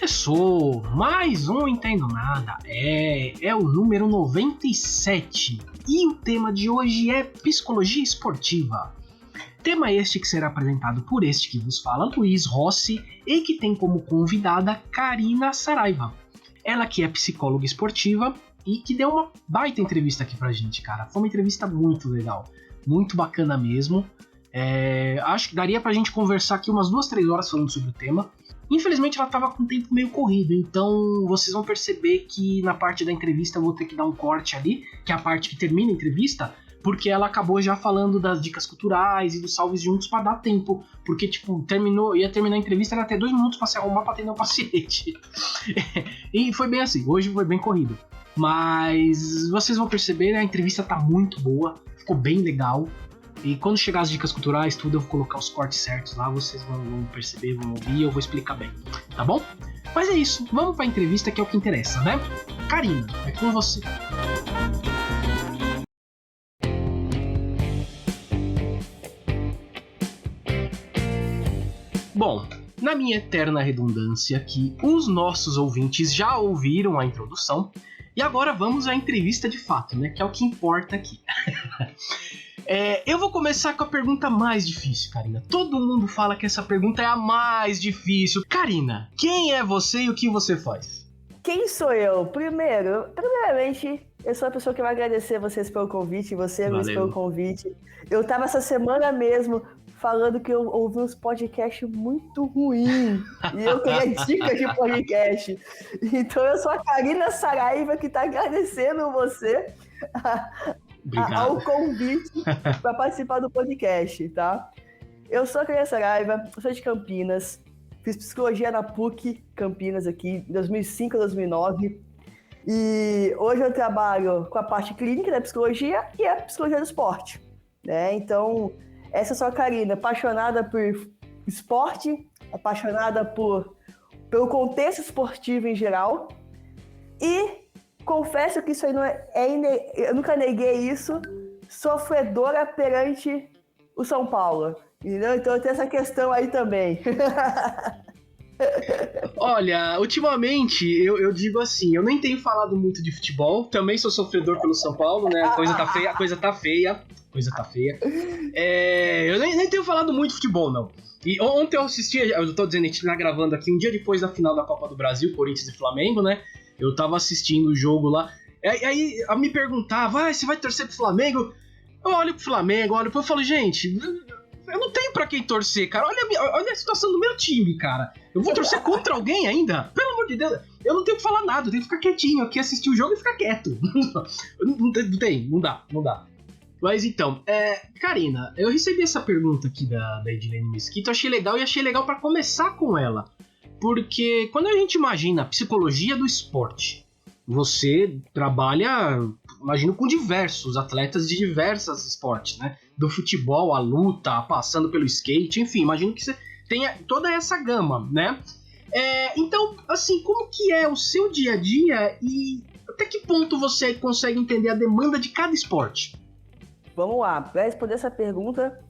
Começou mais um Entendo Nada, é o número 97 e o tema de hoje é Psicologia Esportiva. Tema este que será apresentado por este que vos fala, Luiz Rossi, e que tem como convidada Karina Saraiva. Ela que é psicóloga esportiva e que deu uma baita entrevista aqui pra gente, cara. Foi uma entrevista muito legal, muito bacana mesmo. Acho que daria pra gente conversar aqui umas 2-3 horas falando sobre o tema. Infelizmente ela tava com o tempo meio corrido, então vocês vão perceber que na parte da entrevista eu vou ter que dar um corte ali, que é a parte que termina a entrevista, porque ela acabou já falando das dicas culturais e dos salves juntos pra dar tempo, porque tipo, ia terminar a entrevista, era até 2 minutos pra se arrumar pra atender o paciente. E foi bem assim, hoje foi bem corrido. Mas vocês vão perceber, a entrevista tá muito boa, ficou bem legal. E quando chegar as dicas culturais, tudo, eu vou colocar os cortes certos lá, vocês vão perceber, vão ouvir e eu vou explicar bem, tá bom? Mas é isso, vamos pra entrevista que é o que interessa, né? Karina, é com você. Bom, na minha eterna redundância aqui, os nossos ouvintes já ouviram a introdução e agora vamos à entrevista de fato, né? Que é o que importa aqui. Eu vou começar com a pergunta mais difícil, Karina. Todo mundo fala que essa pergunta é a mais difícil. Karina, quem é você e o que você faz? Quem sou eu? Primeiramente, eu sou a pessoa que vai agradecer vocês pelo convite, você, Luiz, pelo convite. Eu tava essa semana mesmo falando que eu ouvi uns podcasts muito ruins e eu queria dicas de podcast. Então eu sou a Karina Saraiva que tá agradecendo você ao convite para participar do podcast, tá? Eu sou a Karina Saraiva, sou de Campinas, fiz psicologia na PUC Campinas aqui, em 2005 a 2009, e hoje eu trabalho com a parte clínica da psicologia e a psicologia do esporte, né? Então, essa eu sou a Karina, apaixonada por esporte, apaixonada pelo contexto esportivo em geral, e confesso que isso aí não eu nunca neguei isso, sofredora perante o São Paulo, entendeu? Então tem essa questão aí também. Olha, ultimamente eu digo assim, eu nem tenho falado muito de futebol, também sou sofredor pelo São Paulo, né? A coisa tá feia. Eu nem tenho falado muito de futebol, não. E ontem eu assisti, eu tô dizendo, a gente tá gravando aqui um dia depois da final da Copa do Brasil, Corinthians e Flamengo, né? Eu tava assistindo o jogo lá, aí me perguntava, você vai torcer pro Flamengo? Eu olho pro Flamengo, eu falo, gente, eu não tenho pra quem torcer, cara, olha a situação do meu time, cara, eu vou torcer contra alguém ainda? Pelo amor de Deus, eu não tenho que falar nada, eu tenho que ficar quietinho aqui, assistir o jogo e ficar quieto. Não dá. Mas então, Karina, eu recebi essa pergunta aqui da Edilene Mesquita, eu achei legal e achei legal pra começar com ela. Porque quando a gente imagina a psicologia do esporte, você trabalha, imagino, com diversos atletas de diversos esportes, né? Do futebol, a luta, passando pelo skate, enfim, imagino que você tenha toda essa gama, né? Então, assim, como que é o seu dia a dia e até que ponto você consegue entender a demanda de cada esporte? Vamos lá, para responder essa pergunta,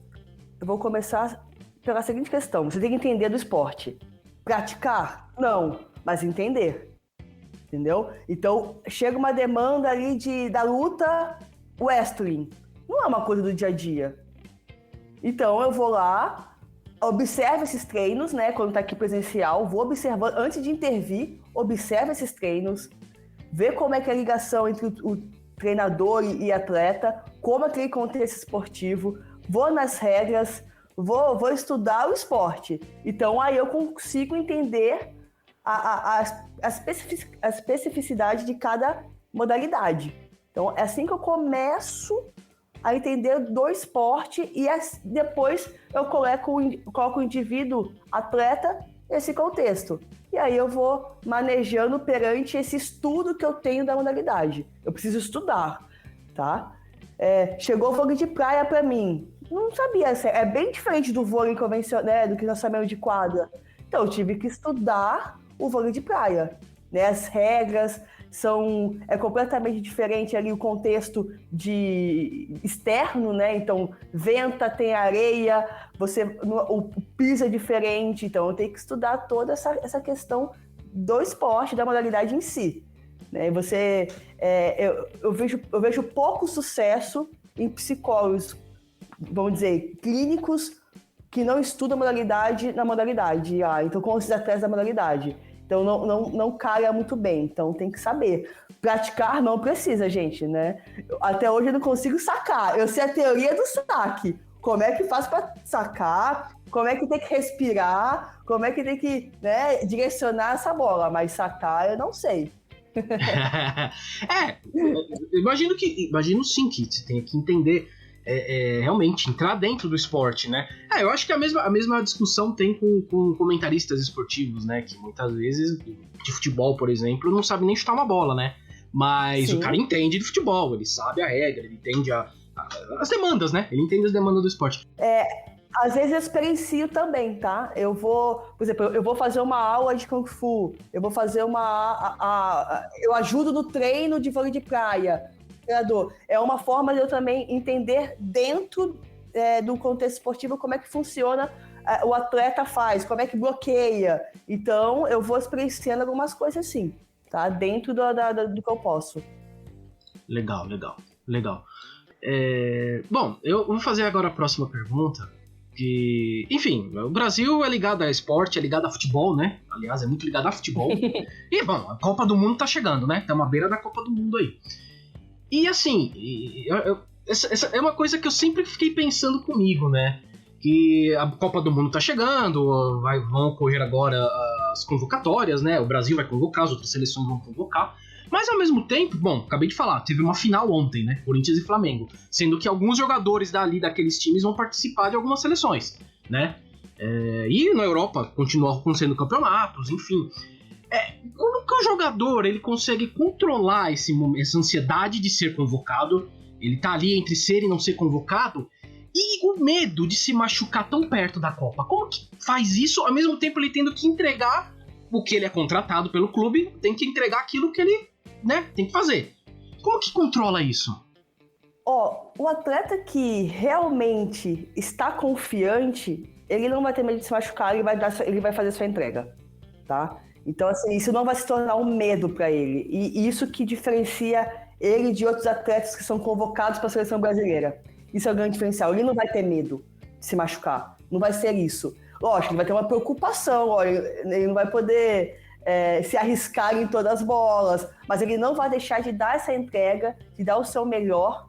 eu vou começar pela seguinte questão. Você tem que entender do esporte. Praticar? Não, mas entender, entendeu? Então, chega uma demanda ali da luta wrestling. Não é uma coisa do dia a dia. Então, eu vou lá, observo esses treinos, né? Quando tá aqui presencial, vou observando, antes de intervir, observo esses treinos, ver como é que é a ligação entre o treinador e atleta, como é aquele contexto esportivo, vou nas regras, vou estudar o esporte. Então, aí eu consigo entender a especificidade de cada modalidade. Então, é assim que eu começo a entender do esporte e depois eu coloco o indivíduo, atleta, nesse contexto. E aí eu vou manejando perante esse estudo que eu tenho da modalidade. Eu preciso estudar, tá? Chegou o vôlei de praia para mim. Não sabia, é bem diferente do vôlei convencional, né, do que nós sabemos de quadra. Então, eu tive que estudar o vôlei de praia, né? As regras é completamente diferente ali o contexto externo, né? Então, venta, tem areia, o piso é diferente. Então, eu tenho que estudar toda essa questão do esporte, da modalidade em si. Né? Eu vejo pouco sucesso em psicólogos, vamos dizer, clínicos que não estudam a modalidade na modalidade. Então, com esses atletas da modalidade. Então, não calha muito bem. Então, tem que saber. Praticar não precisa, gente, né? Até hoje eu não consigo sacar. Eu sei a teoria do saque. Como é que faz para sacar? Como é que tem que respirar? Como é que tem que, né, direcionar essa bola? Mas sacar eu não sei. Imagino sim que você tem que entender realmente entrar dentro do esporte, né? Eu acho que a mesma discussão tem com comentaristas esportivos, né? Que muitas vezes, de futebol, por exemplo, não sabe nem chutar uma bola, né? Mas o cara entende de futebol, ele sabe a regra, ele entende as demandas, né? Ele entende as demandas do esporte. Às vezes eu experiencio também, tá? Por exemplo, eu vou fazer uma aula de Kung Fu, eu vou fazer eu ajudo no treino de vôlei de praia. É uma forma de eu também entender dentro do contexto esportivo como é que funciona, o atleta faz, como é que bloqueia. Então, eu vou experienciando algumas coisas assim, tá? Dentro do que eu posso. Legal. Bom, eu vou fazer agora a próxima pergunta. Enfim, o Brasil é ligado a esporte, é ligado a futebol, né? Aliás, é muito ligado a futebol. E, bom, a Copa do Mundo tá chegando, né? Estamos à beira da Copa do Mundo aí. E assim, essa é uma coisa que eu sempre fiquei pensando comigo, né? Que a Copa do Mundo tá chegando, vão ocorrer agora as convocatórias, né? O Brasil vai convocar, as outras seleções vão convocar. Mas ao mesmo tempo, bom, acabei de falar, teve uma final ontem, né? Corinthians e Flamengo. Sendo que alguns jogadores daqueles times vão participar de algumas seleções, né? E na Europa continuam acontecendo campeonatos, enfim. Como que o jogador ele consegue controlar essa ansiedade de ser convocado? Ele tá ali entre ser e não ser convocado. E o medo de se machucar tão perto da Copa. Como que faz isso, ao mesmo tempo ele tendo que entregar o que ele é contratado pelo clube, tem que entregar aquilo que ele, né, tem que fazer. Como que controla isso? O atleta que realmente está confiante, ele não vai ter medo de se machucar, ele vai fazer sua entrega, tá? Então, assim, isso não vai se tornar um medo para ele. E isso que diferencia ele de outros atletas que são convocados para a seleção brasileira. Isso é o grande diferencial. Ele não vai ter medo de se machucar. Não vai ser isso. Lógico, ele vai ter uma preocupação. Ele não vai poder se arriscar em todas as bolas. Mas ele não vai deixar de dar essa entrega, de dar o seu melhor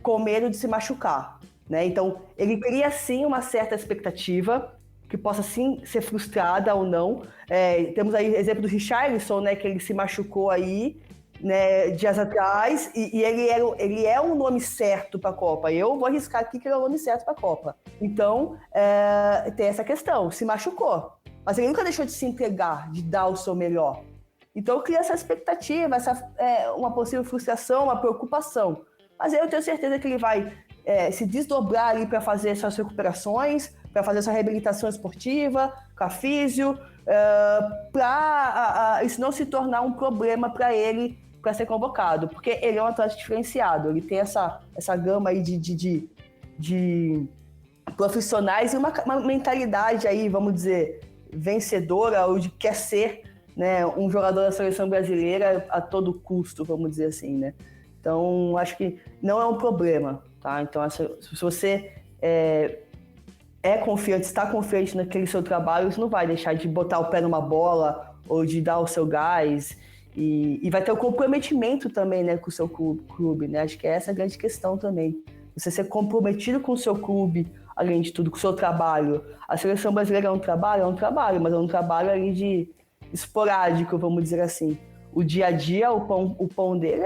com medo de se machucar, né? Então, ele cria, sim, uma certa expectativa que possa, sim, ser frustrada ou não. Temos aí o exemplo do Richarlison, né, que ele se machucou aí, né, dias atrás, e ele é um nome certo para a Copa. Eu vou arriscar aqui que ele é o nome certo para a Copa. Então, tem essa questão, se machucou. Mas ele nunca deixou de se entregar, de dar o seu melhor. Então, cria essa expectativa, uma possível frustração, uma preocupação. Mas eu tenho certeza que ele vai se desdobrar ali para fazer suas recuperações, para fazer sua reabilitação esportiva, com a físio, para isso não se tornar um problema para ele para ser convocado, porque ele é um atleta diferenciado, ele tem essa gama aí de profissionais e uma mentalidade aí, vamos dizer, vencedora, ou de quer ser, né, um jogador da seleção brasileira a todo custo, vamos dizer assim, né? Então, acho que não é um problema, tá? Então, se você confiante, está confiante naquele seu trabalho, você não vai deixar de botar o pé numa bola ou de dar o seu gás. E vai ter o comprometimento também, né, com o seu clube, né? Acho que essa é a grande questão também. Você ser comprometido com o seu clube, além de tudo, com o seu trabalho. A seleção brasileira é um trabalho, mas é um trabalho ali de esporádico, vamos dizer assim. O dia a dia, o pão dele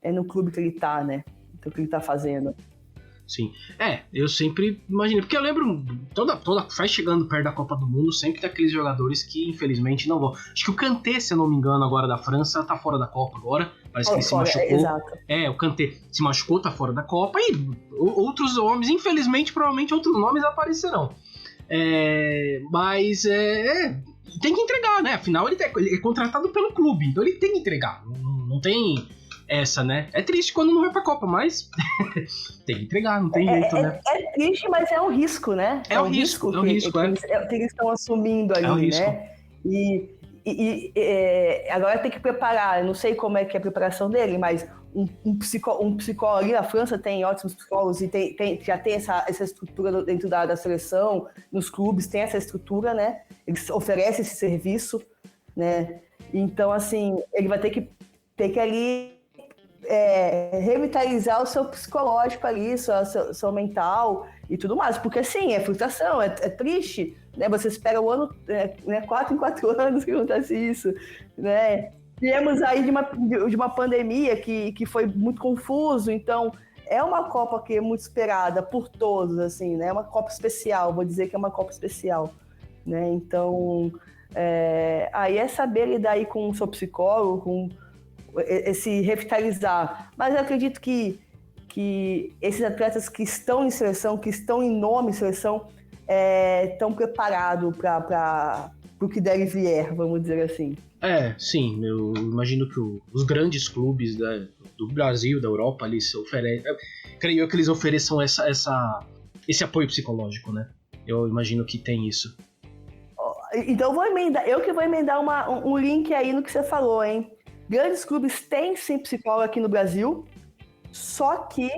é no clube que ele tá, né? Então, o que ele tá fazendo. Sim. Eu sempre imaginei, porque eu lembro, vai chegando perto da Copa do Mundo, sempre tem aqueles jogadores que infelizmente não vão. Acho que o Kanté, se eu não me engano, agora da França, tá fora da Copa agora, parece que ele se machucou. Exato. O Kanté se machucou, tá fora da Copa, e outros nomes, infelizmente, provavelmente outros nomes aparecerão. Mas tem que entregar, né? Afinal, ele é contratado pelo clube, então ele tem que entregar, não tem essa, né? É triste quando não vai pra Copa, mas tem que entregar, não tem jeito, né? É triste, mas é um risco, né? É um risco que eles estão assumindo ali, né? E agora tem que preparar, eu não sei como é que é a preparação dele, mas um psicólogo ali na França tem ótimos psicólogos e já tem essa estrutura dentro da seleção, nos clubes tem essa estrutura, né? Eles oferecem esse serviço, né? Então, assim, ele vai ter que ali revitalizar o seu psicológico ali, seu mental e tudo mais, porque sim, é frustração, é triste, né? Você espera o ano, 4 em 4 anos que acontece isso, né? Viemos aí de uma pandemia que foi muito confuso, então é uma Copa que é muito esperada por todos, assim, né? É uma Copa especial, vou dizer que é uma Copa especial, né? Então, aí é saber lidar aí com o seu psicólogo, com esse revitalizar. Mas eu acredito que esses atletas que estão em seleção, que estão em nome de seleção, estão preparados para o que der e vier, vamos dizer assim. Sim, eu imagino que os grandes clubes do Brasil, da Europa, eles oferecem. Creio que eles ofereçam esse apoio psicológico, né? Eu imagino que tem isso. Então eu que vou emendar um link aí no que você falou, hein? Grandes clubes têm sim psicólogo aqui no Brasil, só que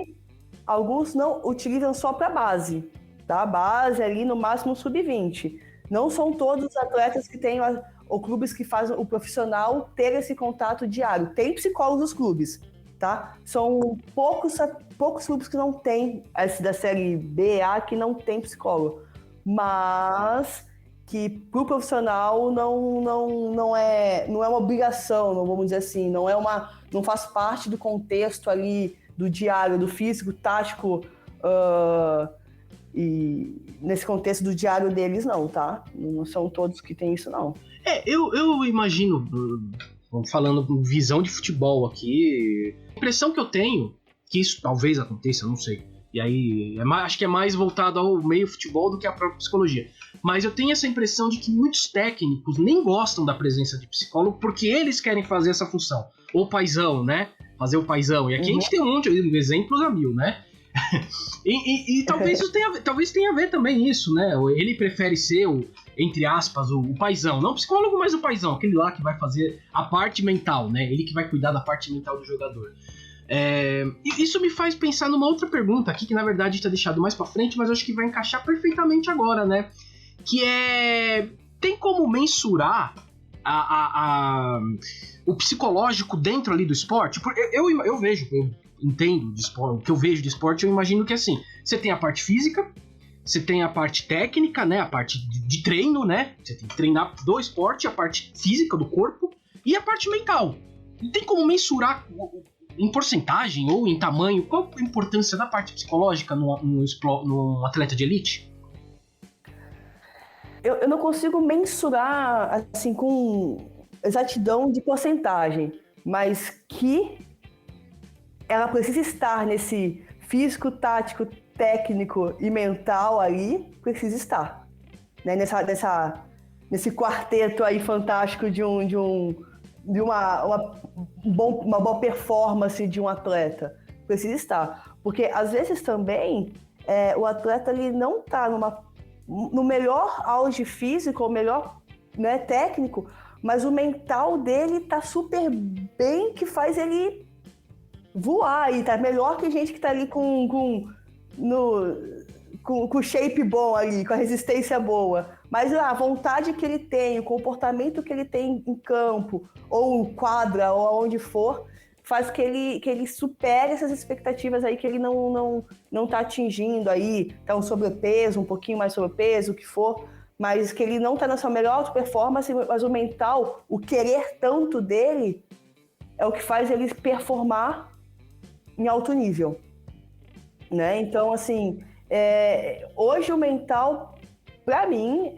alguns não utilizam só para base, tá? Base ali no máximo sub-20. Não são todos os atletas que têm ou clubes que fazem o profissional ter esse contato diário. Tem psicólogos nos clubes, tá? São poucos clubes que não têm, da série B, A, que não tem psicólogo. Mas que para o profissional não é uma obrigação, não vamos dizer assim, não faz parte do contexto ali do diário, do físico, tático, e nesse contexto do diário deles não, tá? Não são todos que tem isso, não. Eu imagino, falando visão de futebol aqui, a impressão que eu tenho, que isso talvez aconteça, não sei, e aí acho que é mais voltado ao meio futebol do que à própria psicologia, mas eu tenho essa impressão de que muitos técnicos nem gostam da presença de psicólogo porque eles querem fazer essa função, o paizão, né? Fazer o paizão, e aqui a gente tem um monte de exemplos a mil, né? e talvez isso tenha a ver também isso, né? Ele prefere ser entre aspas, o paizão, não o psicólogo, mas o paizão, aquele lá que vai fazer a parte mental, né? Ele que vai cuidar da parte mental do jogador. Isso me faz pensar numa outra pergunta aqui, que na verdade está deixado mais pra frente, mas eu acho que vai encaixar perfeitamente agora, né? Que tem como mensurar o psicológico dentro ali do esporte? Eu vejo, eu entendo de esporte, o que eu vejo de esporte, eu imagino que assim, você tem a parte física, você tem a parte técnica, né, a parte de treino, né, você tem que treinar do esporte, a parte física do corpo e a parte mental. E tem como mensurar em porcentagem ou em tamanho qual a importância da parte psicológica num atleta de elite? Eu não consigo mensurar assim com exatidão de porcentagem, mas que ela precisa estar nesse físico, tático, técnico e mental aí, precisa estar, né? Nesse quarteto aí fantástico de uma boa performance de um atleta, precisa estar, porque às vezes também o atleta ele não está no melhor auge físico, ou melhor, né, técnico, mas o mental dele tá super bem, que faz ele voar, e tá melhor que gente que tá ali com o shape bom ali, com a resistência boa. Mas a vontade que ele tem, o comportamento que ele tem em campo, ou quadra, ou aonde for, faz que ele supere essas expectativas aí que ele não tá atingindo aí, tá um sobrepeso, um pouquinho mais sobrepeso, o que for, mas que ele não tá na sua melhor performance, mas o mental, o querer tanto dele, é o que faz ele performar em alto nível, né? Então, assim, hoje o mental, para mim,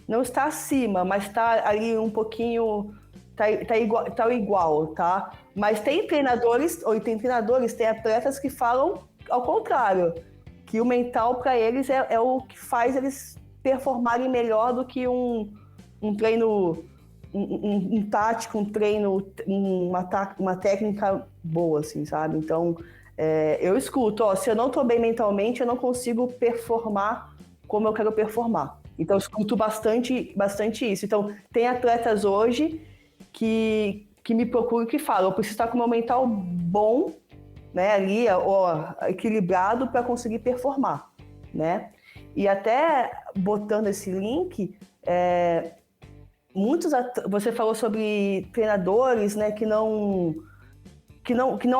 não está acima, mas está ali um pouquinho, tá igual, tá? Mas tem treinadores, tem atletas que falam ao contrário, que o mental para eles é o que faz eles performarem melhor do que um treino, um tático, um treino, uma técnica boa, assim, sabe? Então, eu escuto, se eu não tô bem mentalmente, eu não consigo performar como eu quero performar. Então, eu escuto bastante isso. Então, tem atletas hoje que me procuram e que falam, eu preciso estar com o meu mental bom, né, ali, equilibrado para conseguir performar, né? E até botando esse link, você falou sobre treinadores, né, que não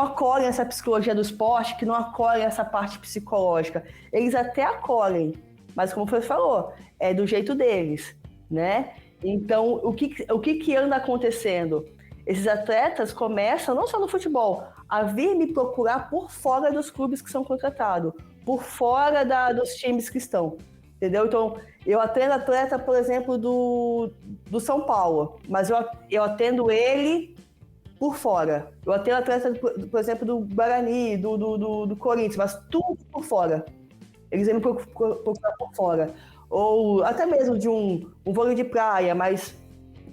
acolhem essa psicologia do esporte, que não acolhem essa parte psicológica. Eles até acolhem, mas como você falou, é do jeito deles, né? Então, o que anda acontecendo? Esses atletas começam, não só no futebol, a vir me procurar por fora dos clubes que são contratados, por fora dos times que estão, entendeu? Então, eu atendo atleta, por exemplo, do São Paulo, mas eu atendo ele por fora. Eu atendo atleta, por exemplo, do Guarani, do Corinthians, mas tudo por fora. Eles vêm me procurar por fora. Ou até mesmo de um vôlei de praia, mas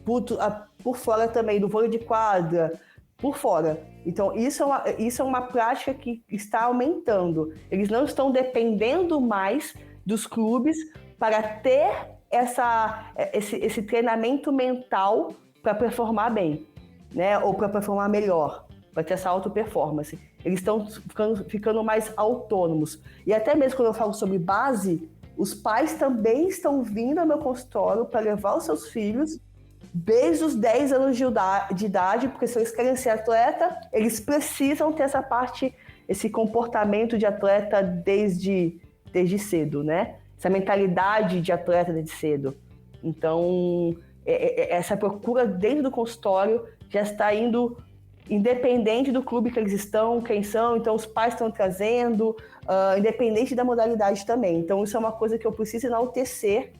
por fora também, do vôlei de quadra, por fora. Então, isso é uma prática que está aumentando. Eles não estão dependendo mais dos clubes para ter esse treinamento mental para performar bem, né? Ou para performar melhor, para ter essa auto-performance. Eles estão ficando mais autônomos. E até mesmo quando eu falo sobre base, os pais também estão vindo ao meu consultório para levar os seus filhos desde os 10 anos de idade, porque se eles querem ser atleta, eles precisam ter essa parte, esse comportamento de atleta desde cedo, né? Essa mentalidade de atleta desde cedo. Então, essa procura dentro do consultório já está indo independente do clube que eles estão, quem são, então os pais estão trazendo, independente da modalidade também. Então, isso é uma coisa que eu preciso enaltecer,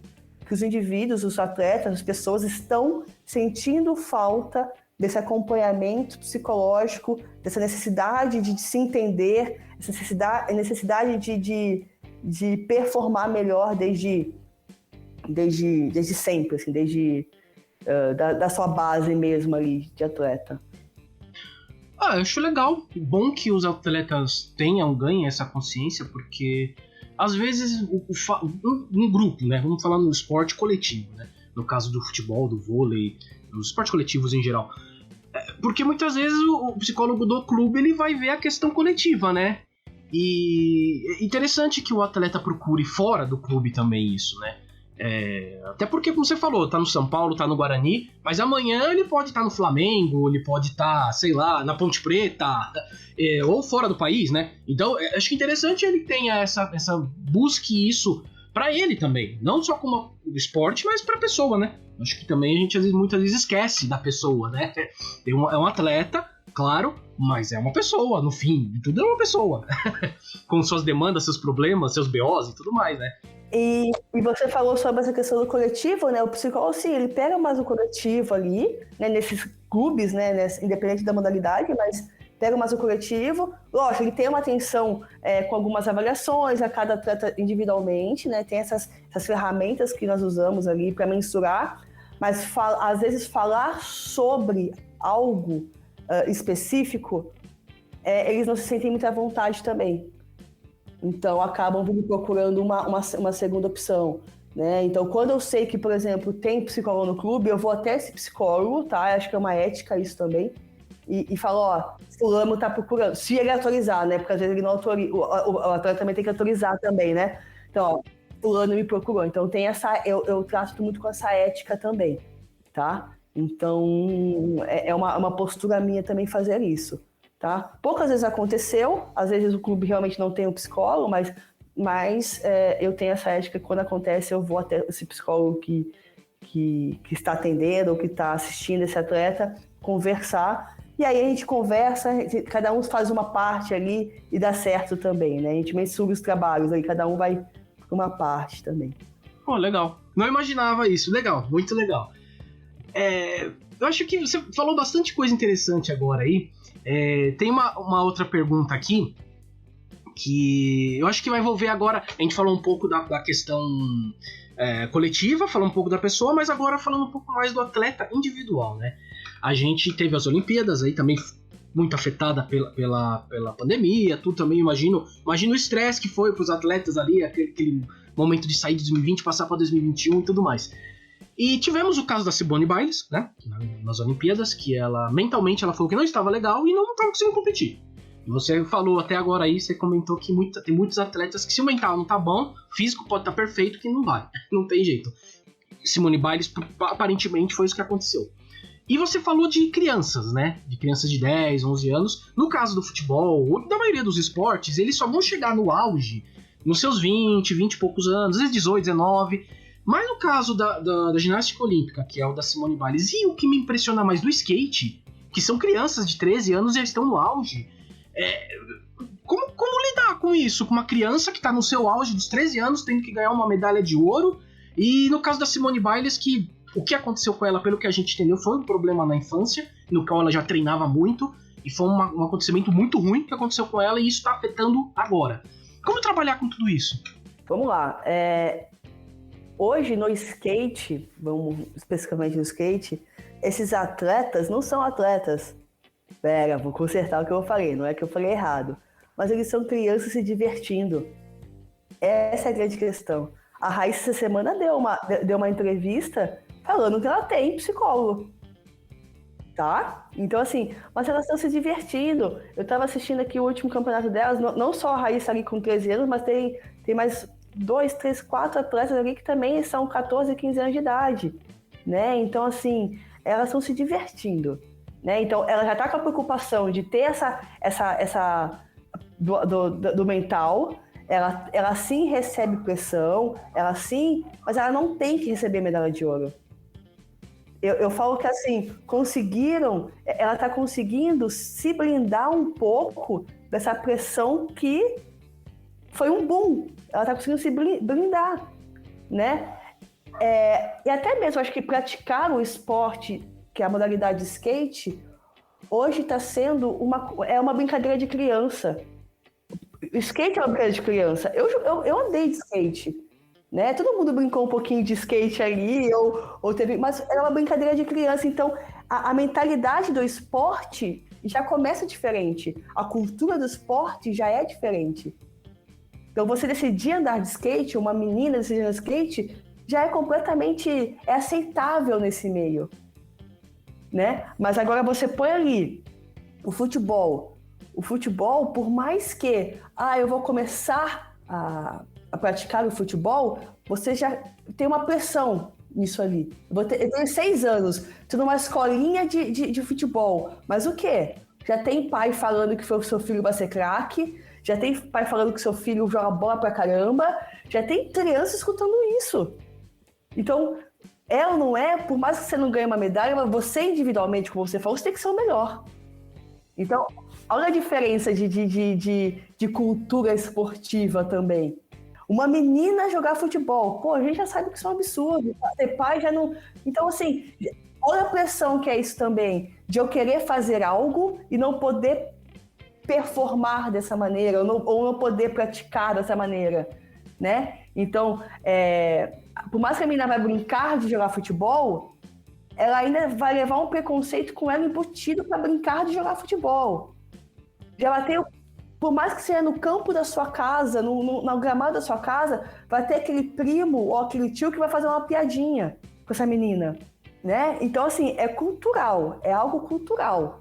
que os indivíduos, os atletas, as pessoas estão sentindo falta desse acompanhamento psicológico, dessa necessidade de se entender, essa necessidade de performar melhor desde sempre, assim, desde da sua base mesmo ali de atleta. Eu acho legal, bom que os atletas ganhem essa consciência, porque às vezes um grupo, né, vamos falar no esporte coletivo, né, no caso do futebol, do vôlei, nos esportes coletivos em geral, porque muitas vezes o psicólogo do clube ele vai ver a questão coletiva, né, e é interessante que o atleta procure fora do clube também isso, né. Até porque, como você falou, tá no São Paulo, tá no Guarani, mas amanhã ele pode estar no Flamengo, ele pode estar, sei lá, na Ponte Preta, ou fora do país, né? Então, acho que interessante ele tenha busque isso pra ele também, não só como esporte, mas pra pessoa, né? Acho que também a gente muitas vezes esquece da pessoa, né? É um atleta, claro, mas é uma pessoa, no fim, tudo é uma pessoa, com suas demandas, seus problemas, seus BOs e tudo mais, né? E você falou sobre essa questão do coletivo, né? O psicólogo, sim, ele pega mais o coletivo ali, né? Nesses clubes, né? Independente da modalidade, mas pega mais o coletivo. Lógico, ele tem uma atenção com algumas avaliações a cada atleta individualmente, né? Tem essas ferramentas que nós usamos ali para mensurar, mas às vezes falar sobre algo específico, eles não se sentem muito à vontade também. Então, acabam me procurando uma segunda opção, né? Então, quando eu sei que, por exemplo, tem psicólogo no clube, eu vou até esse psicólogo, tá? Acho que é uma ética isso também. E falo, fulano tá procurando. Se ele autorizar, né? Porque às vezes ele não autoriza. O atleta também tem que autorizar também, né? Então, fulano me procurou. Então, tem eu trato muito com essa ética também, tá? Então, é uma postura minha também fazer isso. Tá? Poucas vezes aconteceu, às vezes o clube realmente não tem um psicólogo, mas eu tenho essa ética que quando acontece eu vou até esse psicólogo que está atendendo ou que está assistindo esse atleta, conversar, e aí a gente conversa, cada um faz uma parte ali e dá certo também, né? A gente mensura os trabalhos aí, cada um vai para uma parte também. Pô, legal. Não imaginava isso. Legal, muito legal. Eu acho que você falou bastante coisa interessante agora aí. Tem uma outra pergunta aqui que eu acho que vai envolver agora. A gente falou um pouco da questão coletiva, falou um pouco da pessoa, mas agora falando um pouco mais do atleta individual, né? A gente teve as Olimpíadas aí também, muito afetada pela pandemia, tudo também, imagino o estresse que foi para os atletas ali, aquele momento de sair de 2020, passar para 2021 e tudo mais. E tivemos o caso da Simone Biles, né, nas Olimpíadas, que ela, mentalmente, ela falou que não estava legal e não estava conseguindo competir. E você falou até agora aí, você comentou que tem muitos atletas que se o mental não tá bom, o físico pode estar perfeito, que não vai, não tem jeito. Simone Biles, aparentemente, foi isso que aconteceu. E você falou de crianças, né? De crianças de 10, 11 anos. No caso do futebol, ou da maioria dos esportes, eles só vão chegar no auge nos seus 20 e poucos anos, às vezes 18, 19. Mas no caso da ginástica olímpica, que é o da Simone Biles, e o que me impressiona mais do skate, que são crianças de 13 anos e eles estão no auge. Como lidar com isso? Com uma criança que está no seu auge dos 13 anos, tendo que ganhar uma medalha de ouro. E no caso da Simone Biles, que o que aconteceu com ela, pelo que a gente entendeu, foi um problema na infância, no qual ela já treinava muito, e foi um acontecimento muito ruim que aconteceu com ela, e isso está afetando agora. Como trabalhar com tudo isso? Vamos lá. Hoje no skate, vamos especificamente no skate, esses atletas não são atletas. Vou consertar o que eu falei, não é que eu falei errado. Mas eles são crianças se divertindo. Essa é a grande questão. A Raíssa, essa semana, deu uma entrevista falando que ela tem psicólogo. Tá? Então, assim, mas elas estão se divertindo. Eu estava assistindo aqui o último campeonato delas, não só a Raíssa ali com 13 anos, mas tem mais 2, 3, 4 atletas ali que também são 14, 15 anos de idade. Né? Então, assim, elas estão se divertindo. Né? Então, ela já está com a preocupação de ter essa do mental. Ela sim recebe pressão, mas ela não tem que receber medalha de ouro. Eu falo que assim, ela está conseguindo se blindar um pouco dessa pressão que foi um boom. Ela está conseguindo se blindar, né? E até mesmo, acho que praticar o esporte, que é a modalidade de skate, hoje está sendo uma brincadeira de criança. O skate é uma brincadeira de criança. Eu andei de skate, né? Todo mundo brincou um pouquinho de skate ali, ou teve, mas era uma brincadeira de criança. Então, a mentalidade do esporte já começa diferente. A cultura do esporte já é diferente. Então, você decidir andar de skate, uma menina decidir andar de skate, já é completamente aceitável nesse meio, né? Mas agora você põe ali o futebol. O futebol, por mais que eu vou começar a praticar o futebol, você já tem uma pressão nisso ali. Eu tenho 6 anos, estou numa escolinha de futebol, mas o quê? Já tem pai falando que o seu filho vai ser craque, já tem pai falando que seu filho joga bola pra caramba, já tem criança escutando isso. Então, ou não é, por mais que você não ganhe uma medalha, você individualmente, como você falou, você tem que ser o melhor. Então, olha a diferença de cultura esportiva também. Uma menina jogar futebol, a gente já sabe que isso é um absurdo. Ter pai já não... Então, assim, olha a pressão que é isso também, de eu querer fazer algo e não poder performar dessa maneira, ou não poder praticar dessa maneira, né? Então, por mais que a menina vai brincar de jogar futebol, ela ainda vai levar um preconceito com ela embutido para brincar de jogar futebol. Ela tem, por mais que seja no campo da sua casa, no gramado da sua casa, vai ter aquele primo ou aquele tio que vai fazer uma piadinha com essa menina, né? Então, assim, é cultural, é algo cultural,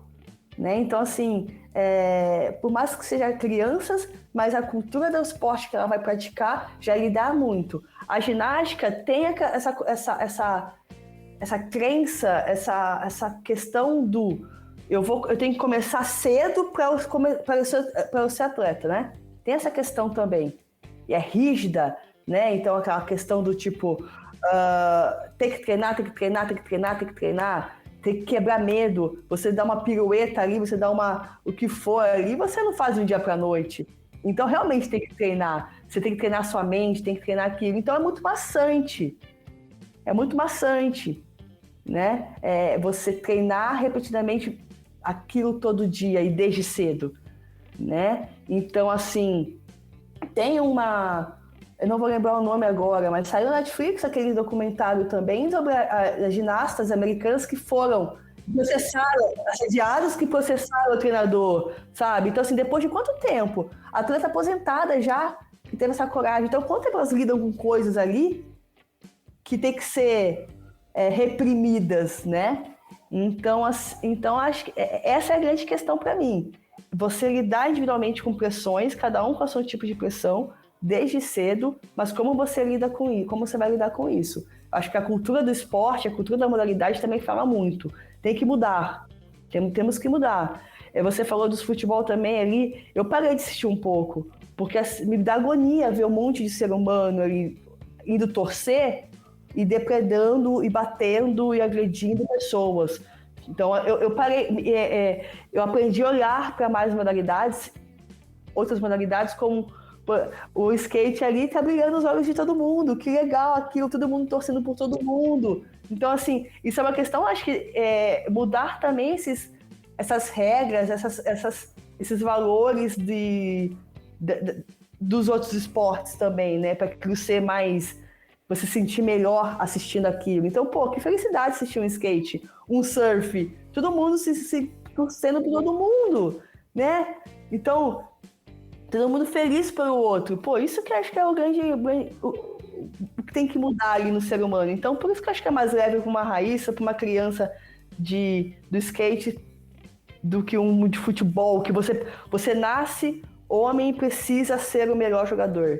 né? Então, assim, por mais que sejam crianças, mas a cultura do esporte que ela vai praticar já lhe dá muito. A ginástica tem essa crença, essa questão do eu tenho que começar cedo para eu ser atleta, né? Tem essa questão também. E é rígida, né? Então aquela questão do tipo tem que treinar, tem que quebrar medo. Você dá uma pirueta ali, você dá o que for ali, você não faz de um dia para a noite. Então realmente tem que treinar. Você tem que treinar sua mente, tem que treinar aquilo. Então é muito maçante. Né? Você treinar repetidamente aquilo todo dia e desde cedo, né? Então, assim, tem eu não vou lembrar o nome agora, mas saiu na Netflix aquele documentário também sobre as ginastas americanas que foram assediados que processaram o treinador, sabe? Então, assim, depois de quanto tempo? A atleta aposentada já, que teve essa coragem. Então, quanto tempo elas lidam com coisas ali que tem que ser reprimidas, né? Então, acho que essa é a grande questão para mim. Você lidar individualmente com pressões, cada um com o seu tipo de pressão, desde cedo, mas como você lida com isso, como você vai lidar com isso. Acho que a cultura do esporte, a cultura da modalidade também fala muito. Tem que mudar. Temos que mudar. Você falou dos futebol também ali, eu parei de assistir um pouco, porque me dá agonia ver um monte de ser humano ali indo torcer e depredando, e batendo, e agredindo pessoas. Então, eu parei, eu aprendi a olhar para mais modalidades, outras modalidades, como o skate ali tá brilhando os olhos de todo mundo, que legal aquilo, todo mundo torcendo por todo mundo. Então, assim, isso é uma questão, acho que mudar também essas regras, esses valores dos outros esportes também, né, para aquilo ser mais, você sentir melhor assistindo aquilo. Então, pô, que felicidade assistir um skate, um surf, todo mundo se torcendo por todo mundo, né? Então, todo mundo feliz pelo outro. Pô, isso que acho que é o que tem que mudar ali no ser humano. Então, por isso que acho que é mais leve para uma Raíssa, para uma criança do skate, do que um de futebol, que você nasce homem e precisa ser o melhor jogador.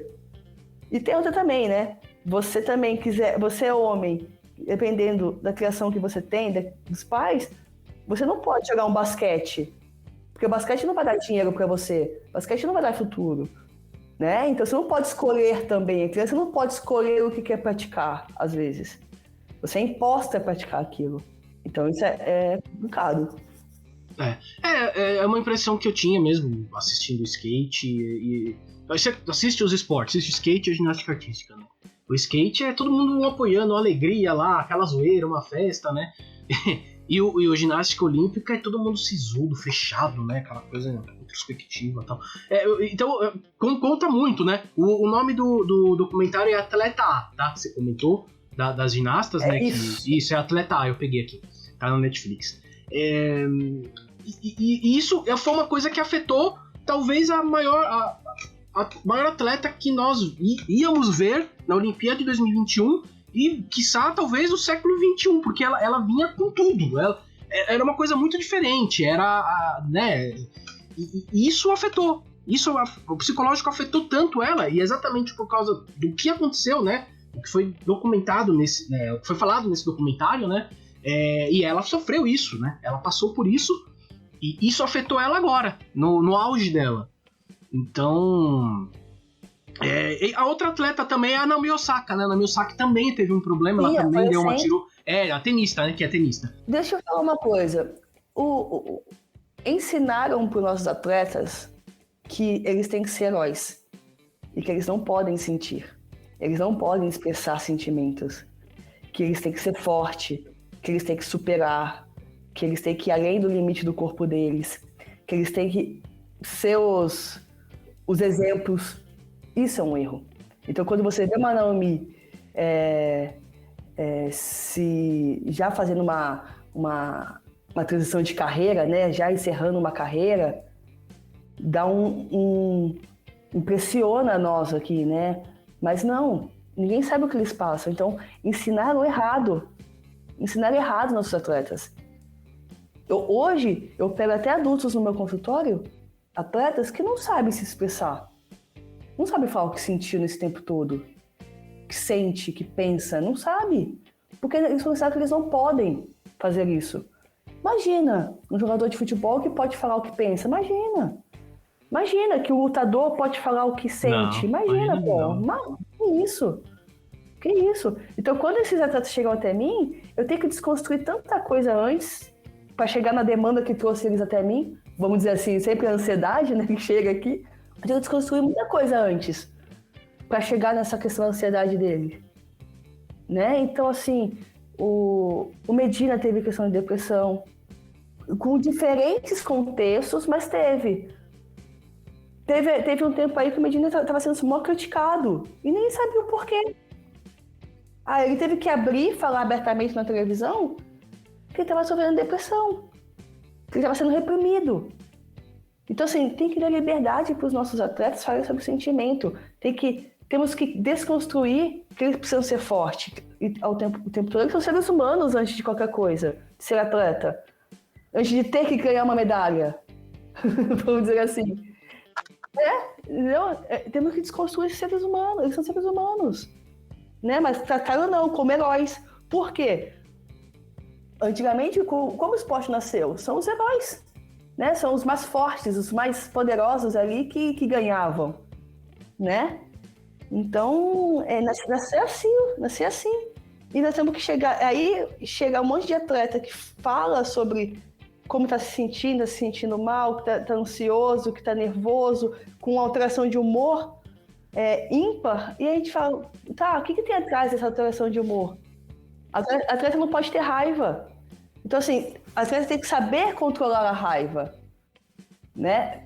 E tem outra também, né? Você também você é homem, dependendo da criação que você tem, dos pais, você não pode jogar um basquete, porque o basquete não vai dar dinheiro para você, o basquete não vai dar futuro, né? Então você não pode escolher também, a criança não pode escolher o que quer praticar, às vezes. Você é imposta a praticar aquilo. Então isso é complicado. É uma impressão que eu tinha mesmo assistindo skate e você assiste os esportes, assiste skate e a ginástica artística, né? O skate é todo mundo apoiando, uma alegria lá, aquela zoeira, uma festa, né? E o ginástica olímpica é todo mundo sisudo, fechado, né? Aquela coisa introspectiva e tal. Então, conta muito, né? O nome do documentário é Atleta A, tá? Você comentou, das ginastas, né? Isso, é Atleta A, eu peguei aqui. Tá na Netflix. E isso foi uma coisa que afetou, talvez, a maior atleta que nós íamos ver na Olimpíada de 2021 e, quiçá, talvez, do século XXI, porque ela vinha com tudo. Era uma coisa muito diferente, né? E isso afetou. O psicológico afetou tanto ela, e exatamente por causa do que aconteceu, né? O que foi documentado o que foi falado nesse documentário, né? E ela sofreu isso, né? Ela passou por isso, e isso afetou ela agora, no auge dela. Então, a outra atleta também é a Naomi Osaka, né? A Naomi Osaka também teve um problema, ela também deu uma tiro. A tenista, né? Que é tenista. Deixa eu falar uma coisa. Ensinaram para os nossos atletas que eles têm que ser heróis e que eles não podem sentir. Eles não podem expressar sentimentos. Que eles têm que ser fortes, que eles têm que superar, que eles têm que ir além do limite do corpo deles, que eles têm que ser os exemplos. Isso é um erro. Então, quando você vê uma Naomi se já fazendo uma transição de carreira, né, já encerrando uma carreira, dá impressiona nós aqui, né? Mas não, ninguém sabe o que eles passam. Então, ensinaram errado nossos atletas. Hoje, eu pego até adultos no meu consultório, atletas que não sabem se expressar. Não sabem falar o que sentiu nesse tempo todo. Que sente, que pensa. Não sabe. Porque eles pensaram que eles não podem fazer isso. Imagina um jogador de futebol que pode falar o que pensa. Imagina que o lutador pode falar o que sente. Imagina, pô. Que isso? Então, quando esses atletas chegam até mim, eu tenho que desconstruir tanta coisa antes para chegar na demanda que trouxe eles até mim. Vamos dizer assim, sempre a ansiedade, né, que chega aqui. Eu tenho que desconstruir muita coisa antes para chegar nessa questão da ansiedade dele, né? Então, assim, o Medina teve questão de depressão, com diferentes contextos, mas teve um tempo aí que o Medina estava sendo mó criticado e nem sabia o porquê. Ele teve que abrir, falar abertamente na televisão, Porque ele estava sofrendo depressão. Ele estava sendo reprimido. Então, assim, tem que dar liberdade para os nossos atletas falarem sobre sentimento. Temos que desconstruir que eles precisam ser fortes. E o tempo todo eles são seres humanos antes de qualquer coisa, de ser atleta. Antes de ter que ganhar uma medalha. Vamos dizer assim. Temos que desconstruir esses seres humanos. Eles são seres humanos. Né? Mas trataram não, como heróis. Por quê? Antigamente, como o esporte nasceu? São os heróis. Né? São os mais fortes, os mais poderosos ali que ganhavam. Né? Então, nascer assim. E nós temos que chegar... Aí chega um monte de atleta que fala sobre como está se sentindo mal, que tá ansioso, que está nervoso, com alteração de humor ímpar. E aí a gente fala, tá, o que tem atrás dessa alteração de humor? A atleta não pode ter raiva. Então, assim, a atleta tem que saber controlar a raiva, né?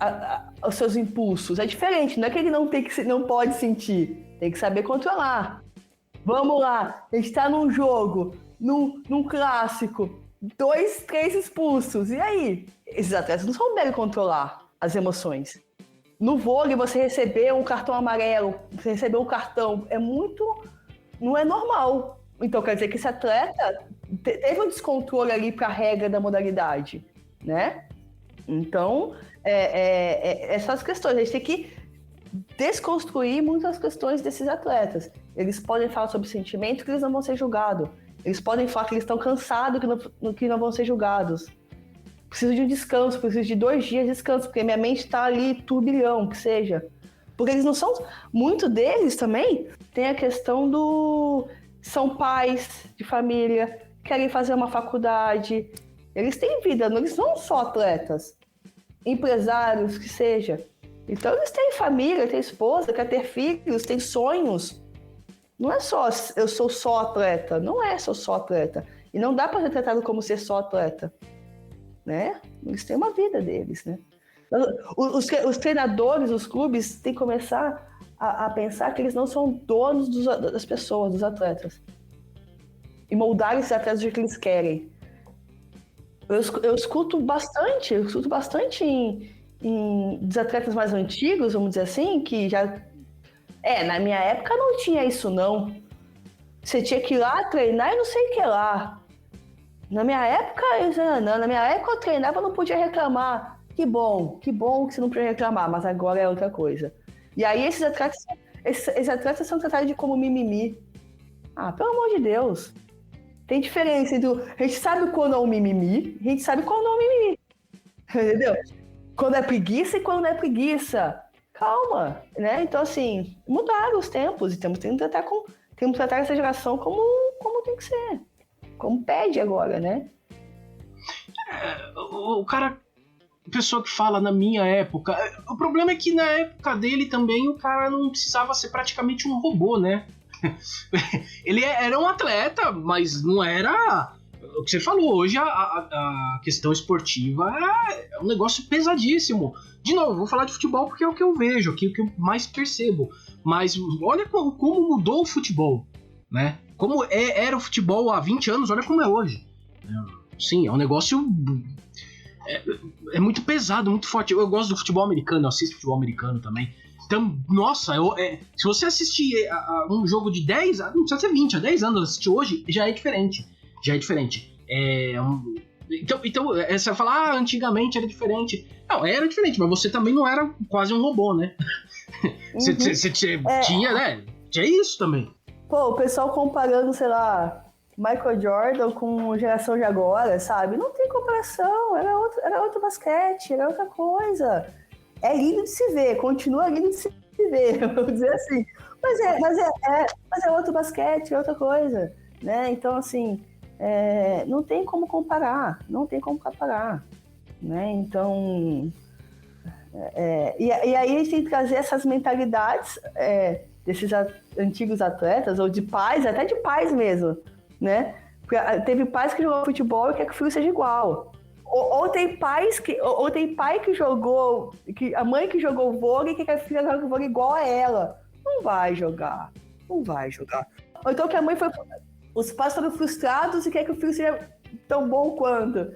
Os seus impulsos. É diferente, não é que ele não pode sentir, tem que saber controlar. Vamos lá, a gente está num jogo, num clássico, 2, 3 expulsos. E aí? Esses atletas não souberam controlar as emoções. No vôlei, você recebeu um cartão amarelo, você recebeu um cartão, não é normal. Então, quer dizer que esse atleta teve um descontrole ali para a regra da modalidade, né? Então, essas questões, a gente tem que desconstruir muitas questões desses atletas. Eles podem falar sobre sentimento que eles não vão ser julgados. Eles podem falar que eles estão cansados que não vão ser julgados. Preciso de um descanso, preciso de 2 dias de descanso, porque minha mente está ali turbilhão, que seja. Porque eles não são... Muito deles também tem a questão do... São pais de família, querem fazer uma faculdade. Eles têm vida, eles não são só atletas. Empresários, que seja. Então eles têm família, têm esposa, querem ter filhos, têm sonhos. Não é só, eu sou só atleta. Não é só atleta. E não dá para ser tratado como ser só atleta. Né? Eles têm uma vida deles, né? Os treinadores, os clubes, têm que começar a pensar que eles não são donos das pessoas, dos atletas. E moldar esses atletas do jeito que eles querem. Eu escuto bastante dos atletas mais antigos, vamos dizer assim, que já... na minha época não tinha isso, não. Você tinha que ir lá treinar e não sei o que lá. Na minha época eu treinava e não podia reclamar. Que bom que você não podia reclamar, mas agora é outra coisa. E aí esses atletas são tratados como mimimi. Pelo amor de Deus. Tem diferença entre a gente sabe quando é um mimimi, a gente sabe quando não é um mimimi. Entendeu? Quando é preguiça e quando não é preguiça. Calma, né? Então, assim, mudaram os tempos e temos que tratar essa geração como tem que ser. Como pede agora, né? A pessoa que fala na minha época, o problema é que na época dele também o cara não precisava ser praticamente um robô, né? Ele era um atleta, mas não era o que você falou. Hoje a questão esportiva é um negócio pesadíssimo. De novo, vou falar de futebol porque é o que eu vejo, aqui, o que eu mais percebo. Mas olha como mudou o futebol, né? Como era o futebol há 20 anos, olha como é hoje. Sim, é um negócio... É muito pesado, muito forte. Eu gosto do futebol americano, eu assisto futebol americano também. Então, nossa, se você assistir um jogo de 10, não precisa ser 20, há 10 anos assistir hoje, já é diferente. Então você vai falar, antigamente era diferente. Não, era diferente, mas você também não era quase um robô, né? Você tinha, né? Tinha isso também. Pô, o pessoal comparando, sei lá, Michael Jordan com a geração de agora, sabe? Não tem comparação, era outro basquete, era outra coisa. É lindo de se ver, continua lindo de se ver, vou dizer assim. Mas é outro basquete, é outra coisa, né? Então, assim, não tem como comparar, né? Então, e aí a gente tem que trazer essas mentalidades desses antigos atletas, ou de pais, até de pais mesmo, né? Porque teve pais que jogam futebol e quer que o filho seja igual. Ou tem pai que jogou, a mãe que jogou vôlei quer que a filha jogue vôlei igual a ela. Não vai jogar. Ou então que a mãe os pais foram frustrados e quer que o filho seja tão bom quanto.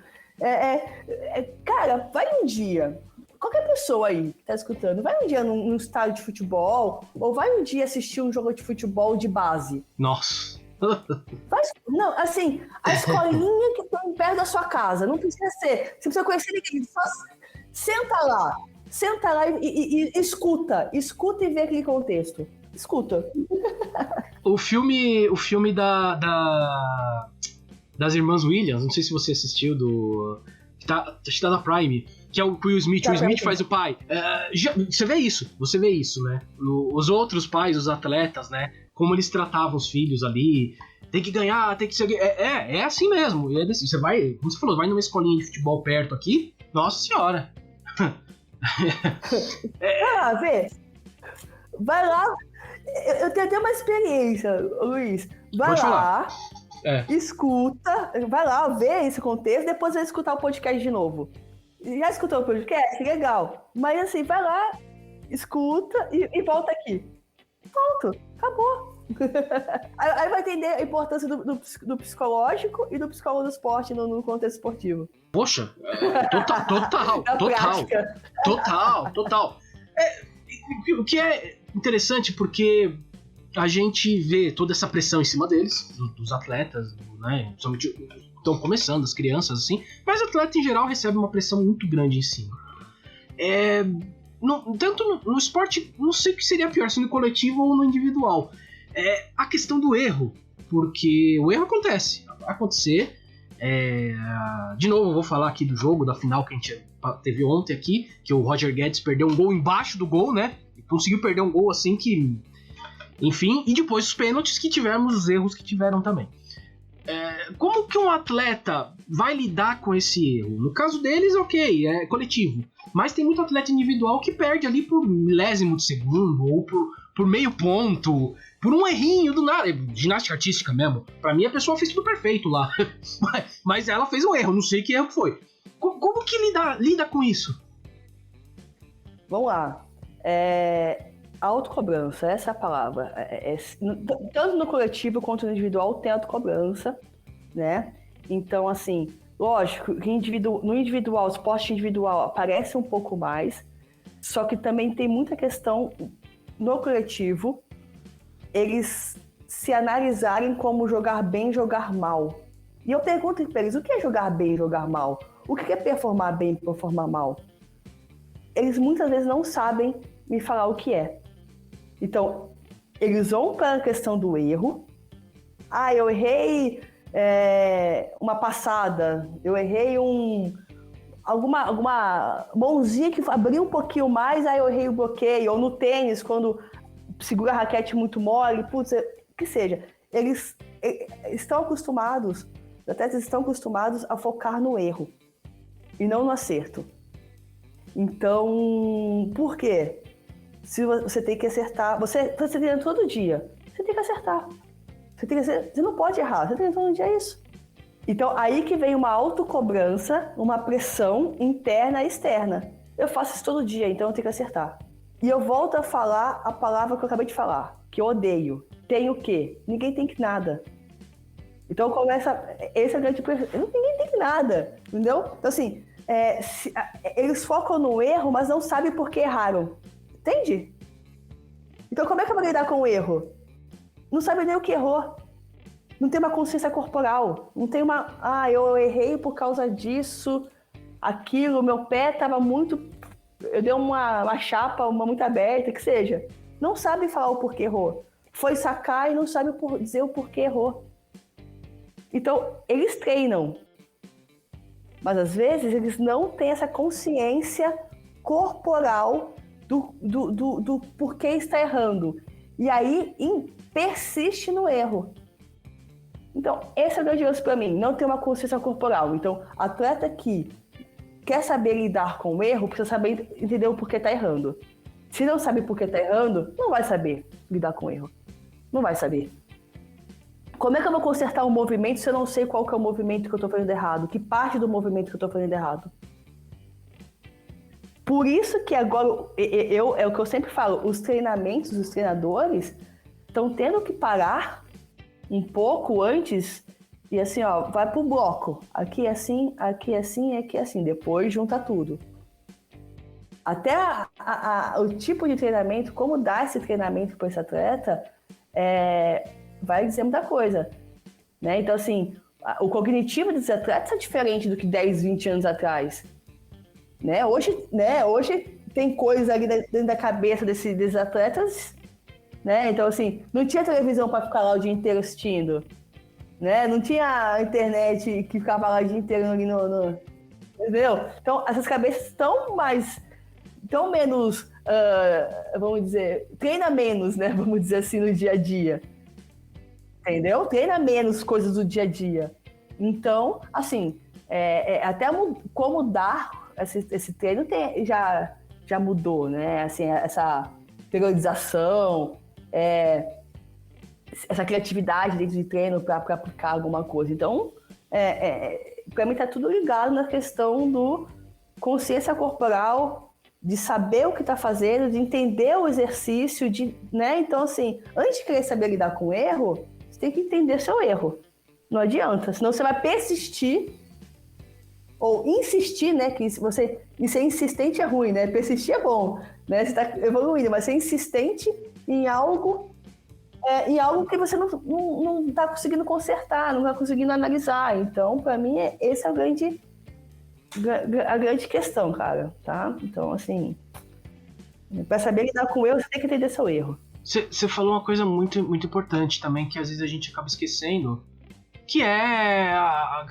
Cara, vai um dia. Qualquer pessoa aí que tá escutando, vai um dia num estádio de futebol, ou vai um dia assistir um jogo de futebol de base. Nossa. Não, assim, a escolinha que tá perto da sua casa, não precisa ser. Você precisa conhecer ninguém. Só senta lá e escuta e vê aquele contexto. Escuta. O filme das irmãs Williams, não sei se você assistiu, tá na Prime, que é o Will Smith. O Will Smith faz o pai. Você vê isso, né? Os outros pais, os atletas, né? Como eles tratavam os filhos ali. Tem que ganhar, tem que ser. É assim mesmo. Você vai, como você falou, vai numa escolinha de futebol perto aqui. Nossa senhora. Vê. Vai lá. Eu tenho até uma experiência, Luiz. Vai lá, escuta, vai lá, vê esse contexto, depois vai escutar o podcast de novo. Já escutou o podcast? Legal. Mas assim, vai lá, escuta e volta aqui. Pronto, acabou. Aí vai entender a importância do psicológico e do psicólogo do esporte no contexto esportivo. Poxa, total. O que é interessante porque a gente vê toda essa pressão em cima deles, dos atletas, né? Somente estão começando, as crianças, assim, mas o atleta em geral recebe uma pressão muito grande em cima. Tanto no esporte, não sei o que seria pior, se no coletivo ou no individual. A questão do erro, porque o erro acontece, vai acontecer. De novo, eu vou falar aqui do jogo, da final que a gente teve ontem aqui, que o Roger Guedes perdeu um gol embaixo do gol, né? Conseguiu perder um gol assim que... Enfim, e depois os pênaltis que tivemos, os erros que tiveram também. Como que um atleta vai lidar com esse erro? No caso deles, ok, é coletivo. Mas tem muito atleta individual que perde ali por milésimo de segundo, ou por meio ponto, por um errinho do nada. Ginástica artística mesmo. Pra mim, a pessoa fez tudo perfeito lá. Mas ela fez um erro, não sei que erro foi. Como que lida com isso? Vamos lá. Autocobrança, essa é a palavra. Tanto no coletivo quanto no individual tem autocobrança, né? Então, assim, lógico que no individual, o esporte individual aparece um pouco mais, só que também tem muita questão no coletivo, eles se analisarem como jogar bem, jogar mal. E eu pergunto para eles, o que é jogar bem e jogar mal? O que é performar bem e performar mal? Eles muitas vezes não sabem me falar o que é. Então, eles vão para a questão do erro. Eu errei uma passada, eu errei alguma mãozinha que abriu um pouquinho mais, eu errei o bloqueio. Ou no tênis, quando segura a raquete muito mole, que seja. Eles estão acostumados, os atletas estão acostumados a focar no erro e não no acerto. Então, por quê? Se você tem que acertar, você treina todo dia, você tem que acertar. Você não pode errar, você treina todo dia, é isso. Então, aí que vem uma autocobrança, uma pressão interna e externa. Eu faço isso todo dia, então eu tenho que acertar. E eu volto a falar a palavra que eu acabei de falar, que eu odeio. Tem o quê? Ninguém tem que nada. Então começa... Esse é o grande... Ninguém tem que nada, entendeu? Então, assim, eles focam no erro, mas não sabem por que erraram. Entende? Então, como é que eu vou lidar com o erro? Não sabe nem o que errou. Não tem uma consciência corporal. Não tem uma... eu errei por causa disso, aquilo, meu pé estava muito... Eu dei uma chapa, muito aberta, que seja. Não sabe falar o porquê errou. Foi sacar e não sabe dizer o porquê errou. Então, eles treinam. Mas, às vezes, eles não têm essa consciência corporal do porquê está errando. E aí, persiste no erro. Então, esse é o grande lance para mim, não ter uma consciência corporal. Então, atleta que quer saber lidar com o erro, precisa saber entender o porquê está errando. Se não sabe por que está errando, não vai saber lidar com o erro. Não vai saber. Como é que eu vou consertar um movimento se eu não sei qual que é o movimento que eu estou fazendo errado? Que parte do movimento que eu estou fazendo errado? Por isso que agora, é o que eu sempre falo, os treinamentos, os treinadores estão tendo que parar um pouco antes E assim, ó, vai pro bloco. Aqui é assim, aqui é assim, aqui é assim. Depois junta tudo. Até o tipo de treinamento, como dar esse treinamento para esse atleta, vai dizer muita coisa. Né? Então, assim, o cognitivo desses atletas é diferente do que 10, 20 anos atrás. Né? Hoje tem coisas ali dentro da cabeça desses atletas, né? Então, assim, não tinha televisão para ficar lá o dia inteiro assistindo, né? Não tinha internet que ficava lá o dia inteiro ali entendeu? Então, essas cabeças estão menos, vamos dizer, treina menos, né? Vamos dizer assim, no dia a dia. Entendeu? Treina menos coisas do dia a dia. Então, assim, até como dar esse treino já mudou, né? Assim, essa periodização, essa criatividade dentro de treino para aplicar alguma coisa. Então, para mim está tudo ligado na questão do consciência corporal, de saber o que está fazendo, de entender o exercício, né? Então, assim, antes de querer saber lidar com o erro, você tem que entender seu erro. Não adianta, senão você vai persistir ou insistir, né? Que ser insistente é ruim, né? Persistir é bom, né? Você está evoluindo, mas ser insistente em algo que você não está conseguindo consertar, não está conseguindo analisar. Então, para mim, essa é a grande questão, cara, tá? Então, assim, para saber lidar com o erro, você tem que entender seu erro. Você falou uma coisa muito, muito importante também, que às vezes a gente acaba esquecendo, que é a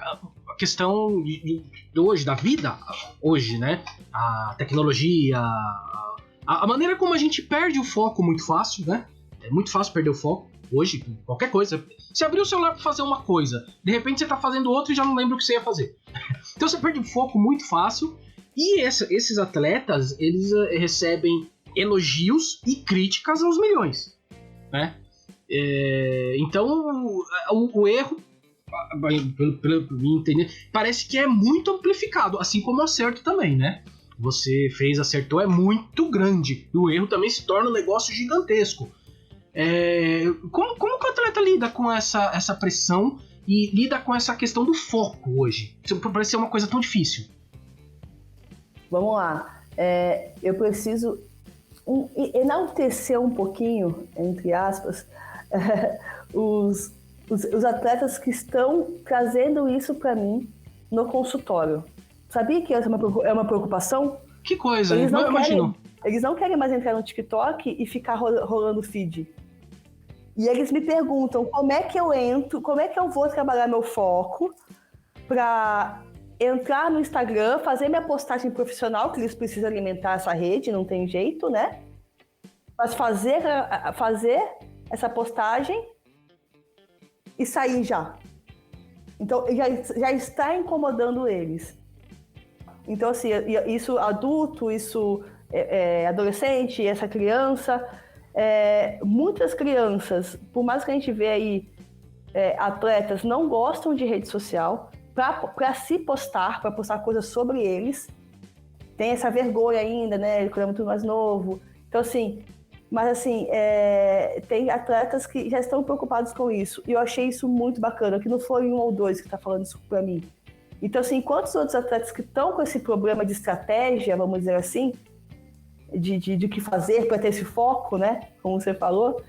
questão de hoje, da vida hoje, né? A tecnologia, a maneira como a gente perde o foco muito fácil, né? É muito fácil perder o foco hoje, qualquer coisa. Você abriu o celular para fazer uma coisa, de repente você tá fazendo outra e já não lembra o que você ia fazer. Então você perde o foco muito fácil, e esses atletas, eles recebem elogios e críticas aos milhões, né? Então o erro, pelo meu entender, parece que é muito amplificado, assim como o acerto também, né? Você acertou, é muito grande, e o erro também se torna um negócio gigantesco. Como que o atleta lida com essa pressão e lida com essa questão do foco hoje? Parece ser uma coisa tão difícil. Vamos lá. Eu preciso enaltecer um pouquinho, entre aspas, os atletas que estão trazendo isso para mim no consultório. Sabia que essa é uma preocupação? Que coisa, eu imagino. Eles não querem mais entrar no TikTok e ficar rolando feed. E eles me perguntam como é que eu entro, como é que eu vou trabalhar meu foco para entrar no Instagram, fazer minha postagem profissional, que eles precisam alimentar essa rede, não tem jeito, né? Mas fazer essa postagem e sair já. Então, já está incomodando eles. Então, assim, isso adulto, isso adolescente, essa criança... muitas crianças, por mais que a gente vê aí atletas, não gostam de rede social para se postar, para postar coisas sobre eles. Tem essa vergonha ainda, né? Quando é muito mais novo. Então, assim, mas assim, tem atletas que já estão preocupados com isso. E eu achei isso muito bacana, que não foi um ou dois que está falando isso para mim. Então, assim, quantos outros atletas que estão com esse problema de estratégia, vamos dizer assim, de o que fazer para ter esse foco, né? Como você falou,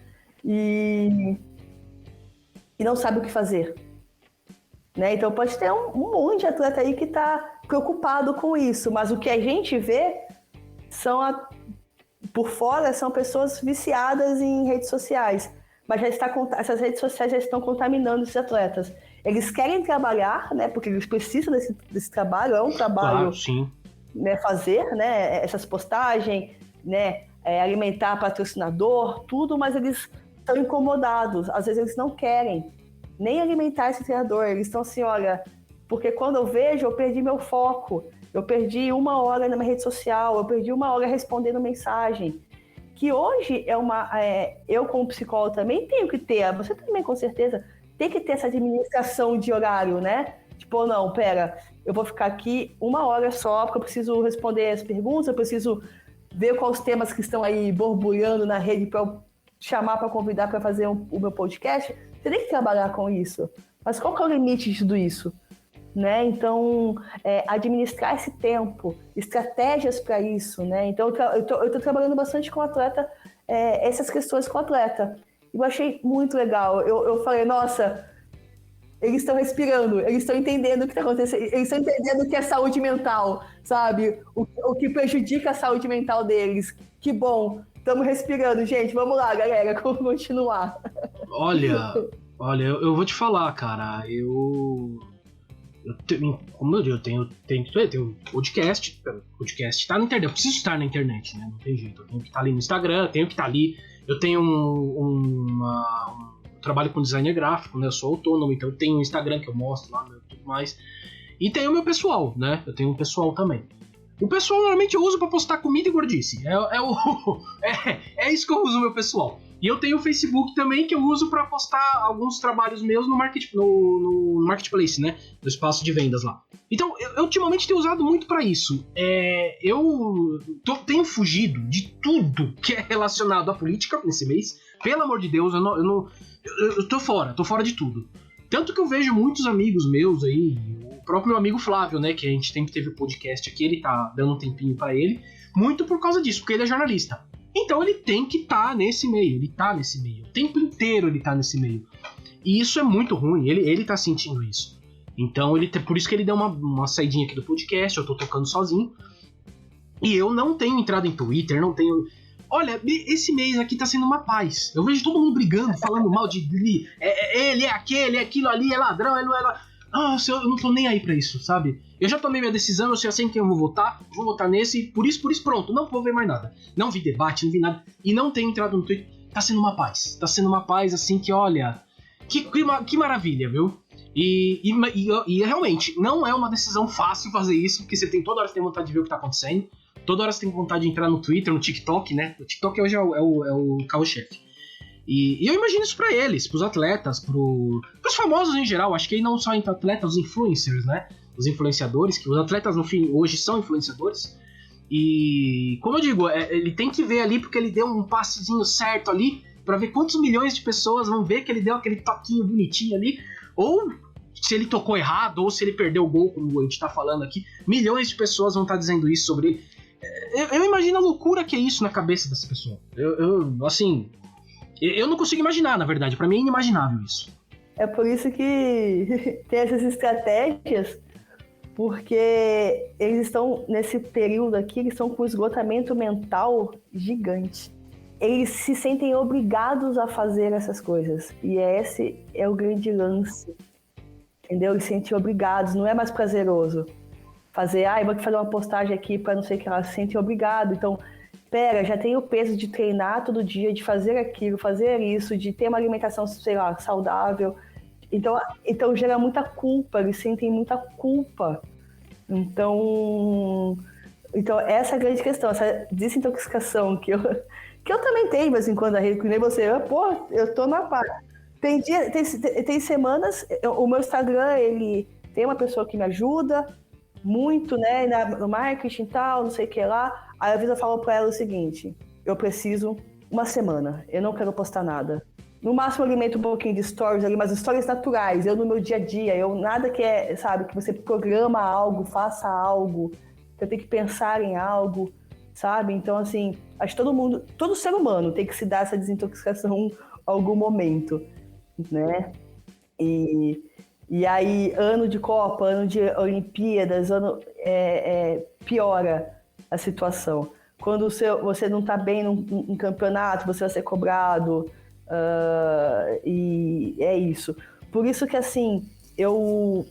e não sabe o que fazer. Né? Então pode ter um monte de atleta aí que está preocupado com isso, mas o que a gente vê por fora são pessoas viciadas em redes sociais, mas essas redes sociais já estão contaminando esses atletas. Eles querem trabalhar, né? Porque eles precisam desse trabalho, é um trabalho... Claro, sim. Né, fazer, né, essas postagens, né, alimentar patrocinador, tudo, mas eles estão incomodados. Às vezes eles não querem nem alimentar esse treinador. Eles estão assim, olha, porque quando eu vejo, eu perdi meu foco. Eu perdi 1 hora na minha rede social, eu perdi 1 hora respondendo mensagem. Que hoje eu como psicólogo também tenho que ter, você também com certeza, tem que ter essa administração de horário, né? Tipo, não, pera, eu vou ficar aqui 1 hora só, porque eu preciso responder as perguntas, eu preciso ver quais os temas que estão aí borbulhando na rede para eu chamar, para convidar para fazer o meu podcast. Você tem que trabalhar com isso. Mas qual que é o limite de tudo isso? Né? Então, administrar esse tempo, estratégias para isso, né? Então, eu tô trabalhando bastante com o atleta, essas questões com o atleta. Eu achei muito legal. Eu falei, nossa, eles estão respirando, eles estão entendendo o que está acontecendo, eles estão entendendo o que é saúde mental, sabe? O que prejudica a saúde mental deles. Que bom, estamos respirando, gente. Vamos lá, galera, continuar. Olha, eu vou te falar, cara, como eu tenho podcast tá na internet, eu preciso estar na internet, né? Não tem jeito, eu tenho que estar ali no Instagram, eu tenho que estar ali, eu tenho eu trabalho com designer gráfico, né? Eu sou autônomo, então eu tenho um Instagram que eu mostro lá, tudo mais, e tenho o meu pessoal, né? Eu tenho um pessoal também. O pessoal normalmente eu uso pra postar comida e gordice, é isso que eu uso o meu pessoal. E eu tenho o Facebook também, que eu uso para postar alguns trabalhos meus no Marketplace, né? No espaço de vendas lá. Então, eu ultimamente tenho usado muito para isso. Tenho fugido de tudo que é relacionado à política nesse mês. Pelo amor de Deus, eu tô fora de tudo. Tanto que eu vejo muitos amigos meus aí, o próprio meu amigo Flávio, né? Que a gente sempre teve o podcast aqui, ele tá dando um tempinho para ele. Muito por causa disso, porque ele é jornalista. Então ele tem que estar nesse meio, o tempo inteiro ele tá nesse meio. E isso é muito ruim, ele tá sentindo isso. Então por isso que ele deu uma saidinha aqui do podcast, eu tô tocando sozinho. E eu não tenho entrado em Twitter, não tenho... Olha, esse mês aqui tá sendo uma paz. Eu vejo todo mundo brigando, falando mal de ele, é aquele, é aquilo ali, é ladrão, ele não é... eu não tô nem aí pra isso, sabe? Eu já tomei minha decisão, eu já sei em quem eu vou votar nesse, por isso, pronto, não vou ver mais nada. Não vi debate, não vi nada, e não tenho entrado no Twitter. Tá sendo uma paz assim que, olha, que maravilha, viu? E realmente, não é uma decisão fácil fazer isso, porque você tem toda hora você tem vontade de ver o que tá acontecendo, toda hora você tem vontade de entrar no Twitter, no TikTok, né? O TikTok hoje é o carro-chefe. E eu imagino isso pra eles, pros atletas, pros famosos em geral. Acho que aí não só entre atletas, os influencers, né? Os influenciadores, que os atletas no fim hoje são influenciadores. E como eu digo, ele tem que ver ali porque ele deu um passezinho certo ali pra ver quantos milhões de pessoas vão ver que ele deu aquele toquinho bonitinho ali. Ou se ele tocou errado, ou se ele perdeu o gol, como a gente tá falando aqui. Milhões de pessoas vão estar dizendo isso sobre ele. Eu imagino a loucura que é isso na cabeça dessa pessoa. Eu não consigo imaginar, na verdade. Pra mim é inimaginável isso. É por isso que tem essas estratégias, porque eles estão, nesse período aqui, eles estão com um esgotamento mental gigante. Eles se sentem obrigados a fazer essas coisas. E esse é o grande lance. Entendeu? Eles se sentem obrigados, não é mais prazeroso. Eu vou fazer uma postagem aqui para não sei o que, ela se sente obrigado. Então, já tem o peso de treinar todo dia, de fazer aquilo, fazer isso, de ter uma alimentação, sei lá, saudável. Então gera muita culpa, eles sentem muita culpa. Então essa é a grande questão, essa desintoxicação que eu também tenho, de vez em quando, que nem você, eu tô na paz. Tem semanas, o meu Instagram, ele tem uma pessoa que me ajuda muito, né, no marketing e tal, não sei o que lá. Aí às vezes eu falo pra ela o seguinte: eu preciso uma semana, eu não quero postar nada. No máximo eu alimento um pouquinho de stories ali, mas stories naturais, eu no meu dia a dia, nada que sabe, que você programa algo, faça algo, que eu tenho que pensar em algo, sabe? Então, assim, acho que todo ser humano tem que se dar essa desintoxicação em algum momento, né? E aí, ano de Copa, ano de Olimpíadas, piora a situação. Quando você não está bem num campeonato, você vai ser cobrado, e é isso. Por isso que, assim, eu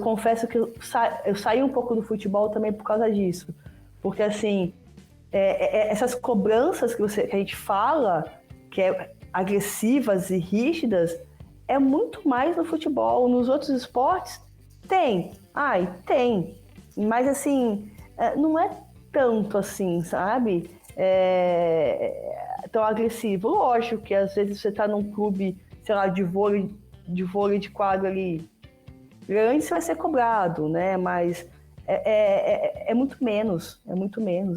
confesso que eu saí um pouco do futebol também por causa disso. Porque, assim, essas cobranças que a gente fala, que é agressivas e rígidas, é muito mais no futebol. Nos outros esportes, tem. Tem. Mas, assim, não é tanto assim, sabe? Tão agressivo. Lógico que às vezes você tá num clube, sei lá, de vôlei de quadro ali grande, você vai ser cobrado, né? Mas é muito menos,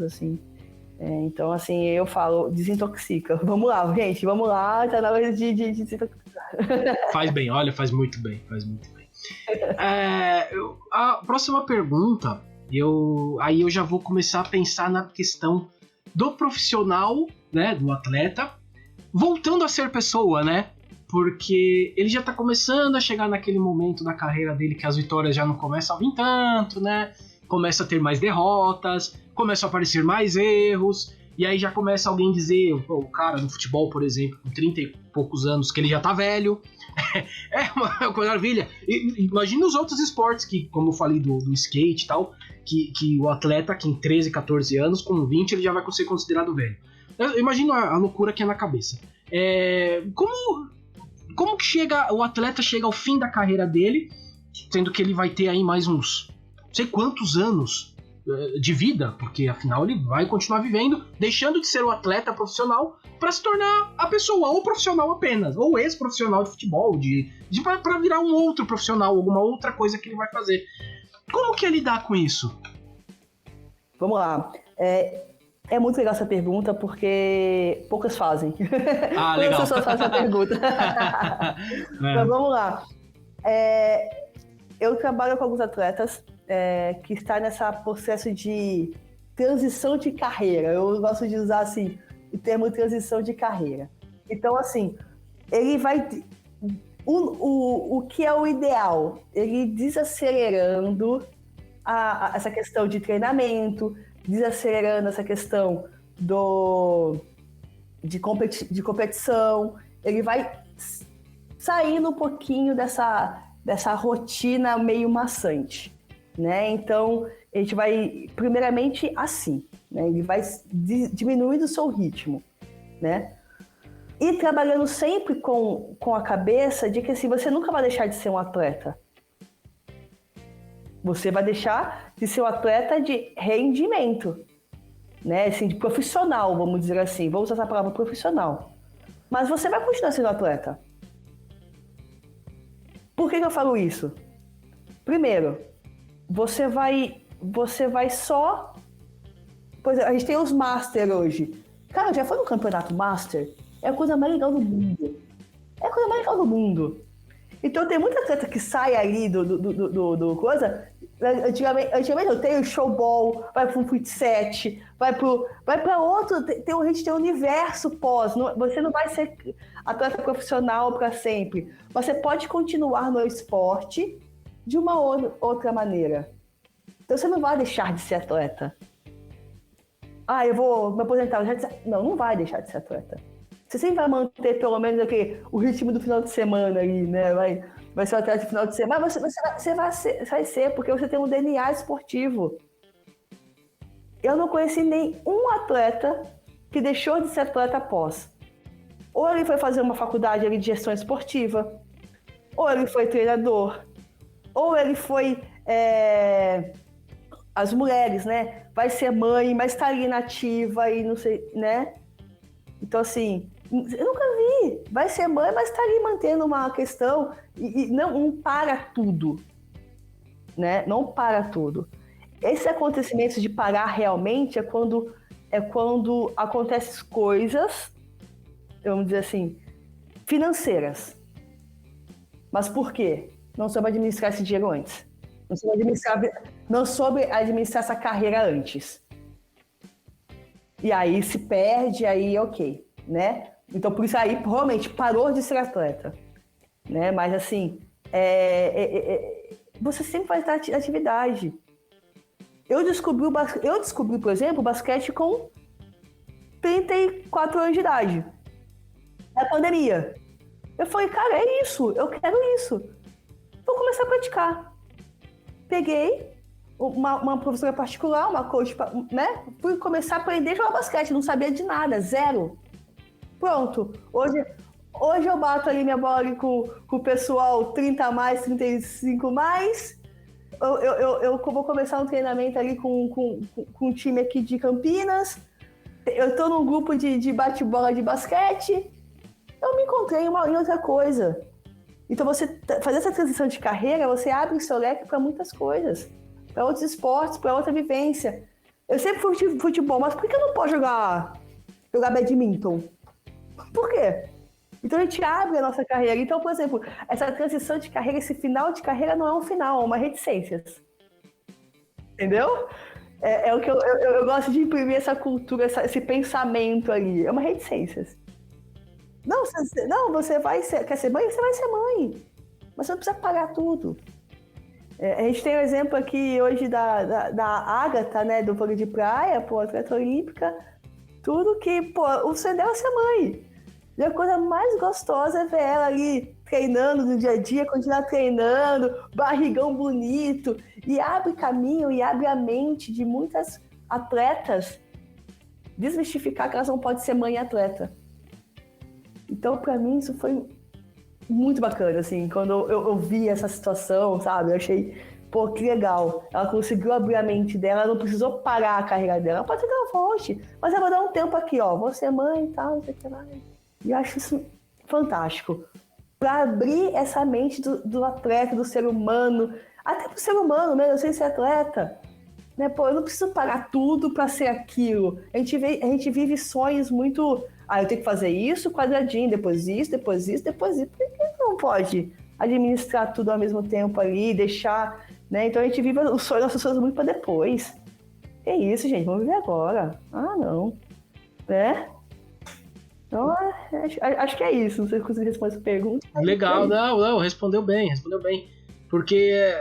assim. Então, assim, eu falo, desintoxica. Vamos lá, gente, tá na hora de desintoxicar. Faz bem, olha, faz muito bem. A próxima pergunta, aí eu já vou começar a pensar na questão do profissional, né, do atleta, voltando a ser pessoa, né? Porque ele já tá começando a chegar naquele momento da carreira dele que as vitórias já não começam a vir tanto, né? Começa a ter mais derrotas, começam a aparecer mais erros, e aí já começa alguém dizer, o cara no futebol, por exemplo, com 30 e poucos anos, que ele já tá velho. É uma maravilha. Imagina os outros esportes que, como eu falei do skate e tal, que o atleta que em 13, 14 anos, com 20, ele já vai ser considerado velho. Eu imagino a loucura que é na cabeça. Como que o atleta chega ao fim da carreira dele, sendo que ele vai ter aí mais uns não sei quantos anos de vida, porque afinal ele vai continuar vivendo, deixando de ser o atleta profissional para se tornar a pessoa, ou profissional apenas, ou ex-profissional de futebol, para virar um outro profissional, alguma outra coisa que ele vai fazer. Como que é lidar com isso? Vamos lá. É muito legal essa pergunta, porque poucas fazem. Legal. Poucas pessoas fazem essa pergunta. Então, vamos lá. Eu trabalho com alguns atletas que estão nesse processo de transição de carreira. Eu gosto de usar, assim, o termo transição de carreira. Então, assim, ele vai... O que é o ideal? Ele desacelerando essa questão de treinamento, desacelerando essa questão de competição, ele vai saindo um pouquinho dessa rotina meio maçante, né? Então, a gente vai, primeiramente, assim, né? Ele vai diminuindo o seu ritmo, né? E trabalhando sempre com a cabeça de que assim, você nunca vai deixar de ser um atleta. Você vai deixar de ser um atleta de rendimento, né? Assim, de profissional, vamos dizer assim. Vamos usar essa palavra profissional. Mas você vai continuar sendo atleta. Por que eu falo isso? Primeiro, você vai só... Por exemplo, a gente tem os Master hoje. Cara, já foi no campeonato Master? É a coisa mais legal do mundo. Então tem muita atleta que sai ali do coisa. Antigamente eu tenho showball, vai pro futset, vai pra outro. A gente tem um universo pós. Você não vai ser atleta profissional para sempre. Você pode continuar no esporte de uma outra maneira. Então você não vai deixar de ser atleta. Eu vou me aposentar. Não vai deixar de ser atleta. Você sempre vai manter pelo menos o ritmo do final de semana ali, né? Vai ser um atleta de final de semana, mas você vai ser, porque você tem um DNA esportivo. Eu não conheci nenhum atleta que deixou de ser atleta após. Ou ele foi fazer uma faculdade ali de gestão esportiva, ou ele foi treinador, ou ele foi... As mulheres, né? Vai ser mãe, mas tá ali nativa e não sei, né? Então, assim... Eu nunca vi. Vai ser mãe, mas tá ali mantendo uma questão e não para tudo, né? Não para tudo. Esses acontecimentos de parar realmente é quando acontecem coisas, vamos dizer assim, financeiras. Mas por quê? Não soube administrar esse dinheiro antes. Não soube administrar essa carreira antes. E aí se perde, aí ok, né? Então, por isso aí, provavelmente, parou de ser atleta, né? Mas, assim, você sempre vai estar em atividade. Eu descobri, por exemplo, o basquete com 34 anos de idade. Na pandemia. Eu falei, cara, é isso, eu quero isso. Vou começar a praticar. Peguei uma professora particular, uma coach, né? Fui começar a aprender a jogar basquete, não sabia de nada, zero. Pronto, hoje eu bato ali minha bola ali com o pessoal 30 mais, 35 mais. Eu vou começar um treinamento ali com um time aqui de Campinas. Eu tô num grupo de bate-bola de basquete. Eu me encontrei em outra coisa. Então você fazer essa transição de carreira, você abre o seu leque para muitas coisas. Para outros esportes, para outra vivência. Eu sempre fui de futebol, mas por que eu não posso jogar badminton? Por quê? Então a gente abre a nossa carreira. Então, por exemplo, essa transição de carreira, esse final de carreira não é um final, é uma reticências. Entendeu? É o que eu gosto de imprimir essa cultura, esse pensamento ali. É uma reticências. Não, você vai ser... Quer ser mãe? Você vai ser mãe. Mas você não precisa pagar tudo. A gente tem o um exemplo aqui hoje da Agatha, né? Do vôlei de praia, pô, atleta olímpica. Tudo que, pô, o sonho dela é ser mãe. E a coisa mais gostosa é ver ela ali treinando no dia a dia, continuar treinando, barrigão bonito, e abre caminho e abre a mente de muitas atletas desmistificar que elas não podem ser mãe e atleta. Então, pra mim, isso foi muito bacana, assim, quando eu vi essa situação, sabe? Eu achei, pô, que legal. Ela conseguiu abrir a mente dela, ela não precisou parar a carreira dela. Ela pode ser que ela volte, mas ela vai dar um tempo aqui, ó, vou ser mãe e tal, não sei o que lá. E eu acho isso fantástico. Para abrir essa mente do atleta, do ser humano, até pro ser humano mesmo, eu sei ser atleta. Né? Pô, eu não preciso parar tudo para ser aquilo. A gente vive sonhos muito... eu tenho que fazer isso, quadradinho, depois isso, depois isso, depois isso. Por que não pode administrar tudo ao mesmo tempo ali, deixar... Né? Então a gente vive os sonhos, nossos sonhos muito para depois. Que isso, gente, vamos viver agora. Não. Né? Então, acho que é isso. Não sei se eu consegui responder essa pergunta. Legal, não, respondeu bem. Porque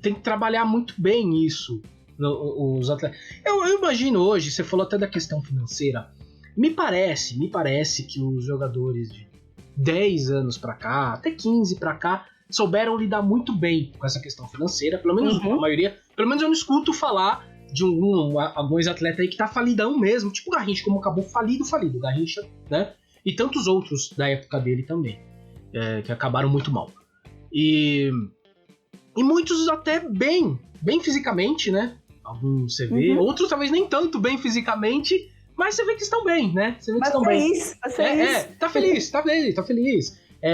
tem que trabalhar muito bem isso, os atletas. Eu imagino hoje, você falou até da questão financeira, me parece que os jogadores de 10 anos pra cá, até 15 pra cá, souberam lidar muito bem com essa questão financeira, pelo menos a maioria, pelo menos eu não escuto falar de alguns atletas aí que tá falidão mesmo, tipo o Garrincha, como acabou falido, o Garrincha, né? E tantos outros da época dele também, que acabaram muito mal. E muitos até bem fisicamente, né? Alguns você vê, outros talvez nem tanto bem fisicamente, mas você vê que estão bem, né? Você vê que estão bem. Tá feliz.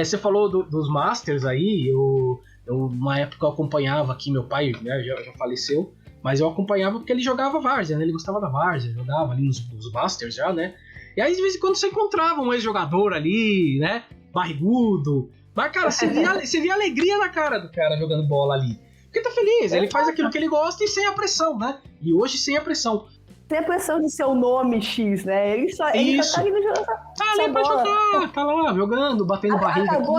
Você falou dos Masters aí, eu uma época eu acompanhava aqui, meu pai, né, já faleceu, mas eu acompanhava porque ele jogava várzea, né? Ele gostava da várzea, jogava ali nos Masters já, né? E aí de vez em quando você encontrava um ex-jogador ali, né? Barrigudo. Mas, cara, você via alegria na cara do cara jogando bola ali. Porque tá feliz, ele faz aquilo que ele gosta e sem a pressão, né? E hoje sem a pressão. Sem a pressão de ser o nome X, né? Ele só tá indo jogar ali pra jogar, tá lá jogando, batendo barriga. Acabou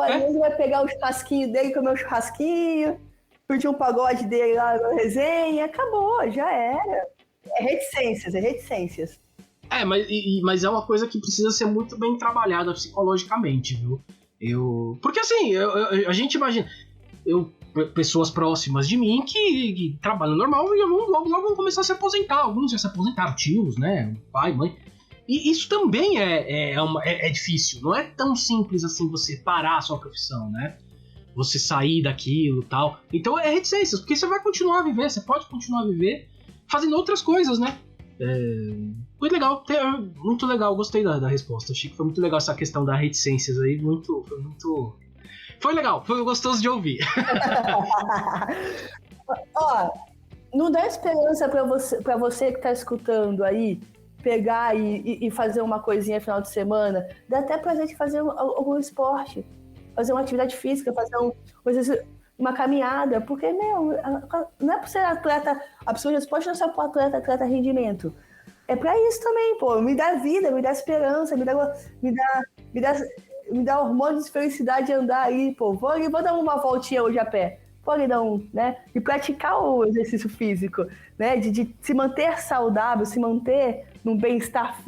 ali, ele vai pegar o churrasquinho dele, comer o churrasquinho, curtir um pagode dele lá na resenha, acabou, já era. É reticências. Mas é uma coisa que precisa ser muito bem trabalhada psicologicamente, viu? Porque assim, a gente imagina... pessoas próximas de mim que trabalham normal e logo vão começar a se aposentar. Alguns já se aposentaram, tios, né? Pai, mãe. E isso também é difícil. Não é tão simples assim você parar a sua profissão, né? Você sair daquilo e tal. Então é reticências, porque você vai continuar a viver, você pode continuar a viver fazendo outras coisas, né? Muito legal, gostei da resposta. Achei que foi muito legal essa questão das reticências aí, foi legal, foi gostoso de ouvir. Ó, não dá esperança pra você que tá escutando aí, pegar e fazer uma coisinha final de semana. Dá até pra gente fazer algum esporte, fazer uma atividade física, fazer uma caminhada, porque, não é pra ser atleta, a pessoa de esporte não é só pro atleta rendimento. É pra isso também, pô. Me dá vida, me dá esperança, me dá hormônios de felicidade de andar aí, pô. Vou dar uma voltinha hoje a pé. Vou ali dar né? E praticar o exercício físico, né? De se manter saudável, se manter num bem-estar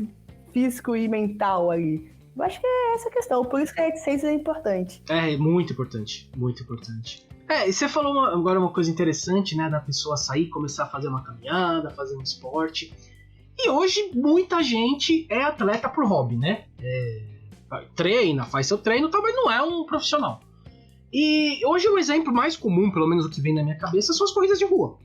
físico e mental ali. Eu acho que é essa a questão. Por isso que a reticência é importante. É, muito importante. Muito importante. E você falou agora uma coisa interessante, né? Da pessoa sair, começar a fazer uma caminhada, fazer um esporte. E hoje muita gente é atleta por hobby, né? Treina, faz seu treino, mas não é um profissional. E hoje o exemplo mais comum, pelo menos o que vem na minha cabeça, são as corridas de rua.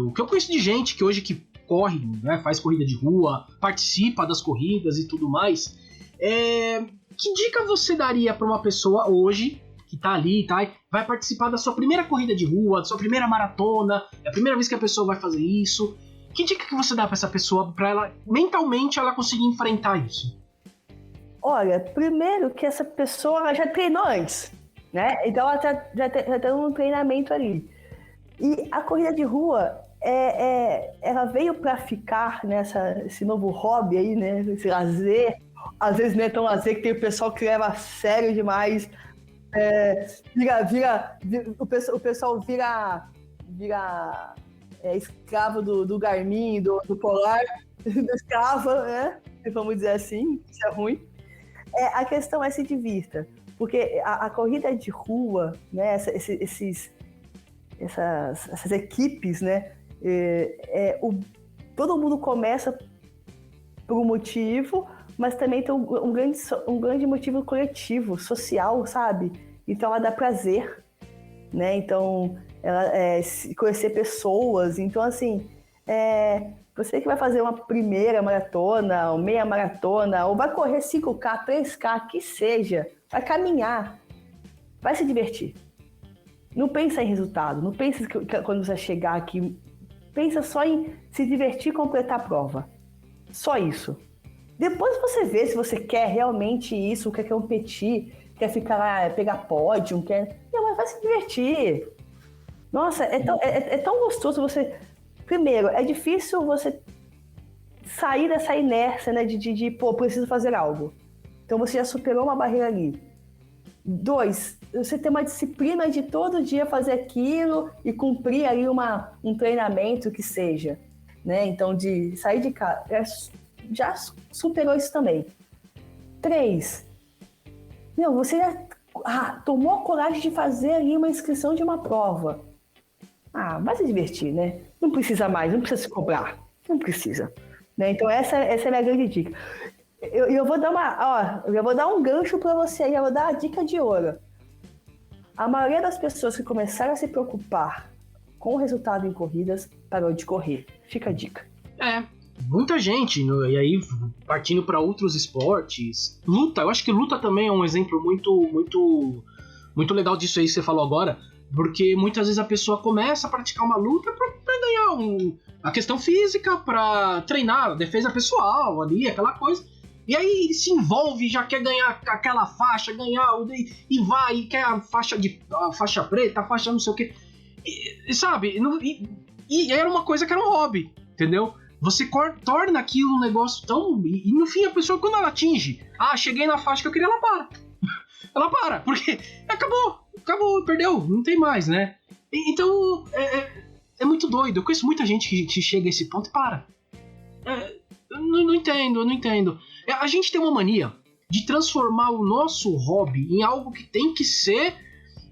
O que eu conheço de gente que hoje que corre, né, faz corrida de rua, participa das corridas e tudo mais. Que dica você daria para uma pessoa hoje que tá ali, vai participar da sua primeira corrida de rua, da sua primeira maratona, é a primeira vez que a pessoa vai fazer isso? Que dica que você dá para essa pessoa, para ela mentalmente ela conseguir enfrentar isso? Olha, primeiro que essa pessoa já treinou antes, né? Então ela já tem um treinamento ali. E a corrida de rua, ela veio para ficar esse novo hobby aí, né? Esse lazer. Às vezes não é tão lazer que tem o pessoal que leva a sério demais. O pessoal vira escravo do Garmin, do Polar, do Strava, né? Vamos dizer assim, isso é ruim. A questão é se divirta, porque a corrida de rua, né? Essas equipes, né? Todo mundo começa por um motivo, mas também tem um grande motivo coletivo, social, sabe? Então ela dá prazer, né? Então ela conhecer pessoas. Então assim, você que vai fazer uma primeira maratona, ou meia maratona, ou vai correr 5K, 3K, que seja, vai caminhar, vai se divertir. Não pensa em resultado, não pensa que quando você chegar aqui, pensa só em se divertir e completar a prova. Só isso. Depois você vê se você quer realmente isso, quer competir, quer ficar lá, pegar pódio, Não, mas vai se divertir. Nossa, é tão gostoso você... Primeiro, é difícil você sair dessa inércia, né, de preciso fazer algo. Então você já superou uma barreira ali. 2, você tem uma disciplina de todo dia fazer aquilo e cumprir ali um treinamento que seja, né? Então, de sair de casa, já superou isso também. 3, você já tomou a coragem de fazer ali uma inscrição de uma prova. Vai se divertir, né? Não precisa mais, não precisa se cobrar. Não precisa. Né? Então, essa é a minha grande dica. Eu vou dar um gancho para você aí, eu vou dar a dica de ouro. A maioria das pessoas que começaram a se preocupar com o resultado em corridas parou de correr. Fica a dica. Muita gente, e aí partindo para outros esportes. Luta, eu acho que luta também é um exemplo muito, muito, muito legal disso aí que você falou agora, porque muitas vezes a pessoa começa a praticar uma luta para ganhar a questão física, para treinar a defesa pessoal ali, aquela coisa. E aí ele se envolve, já quer ganhar aquela faixa, e vai, e quer a faixa preta, a faixa não sei o que. Sabe? E era uma coisa que era um hobby, entendeu? Você torna aquilo um negócio tão... E no fim a pessoa, quando ela atinge, cheguei na faixa que eu queria, ela para. Ela para, porque acabou, perdeu, não tem mais, né? Então, é muito doido. Eu conheço muita gente que chega a esse ponto e para. Eu não entendo. A gente tem uma mania de transformar o nosso hobby em algo que tem que ser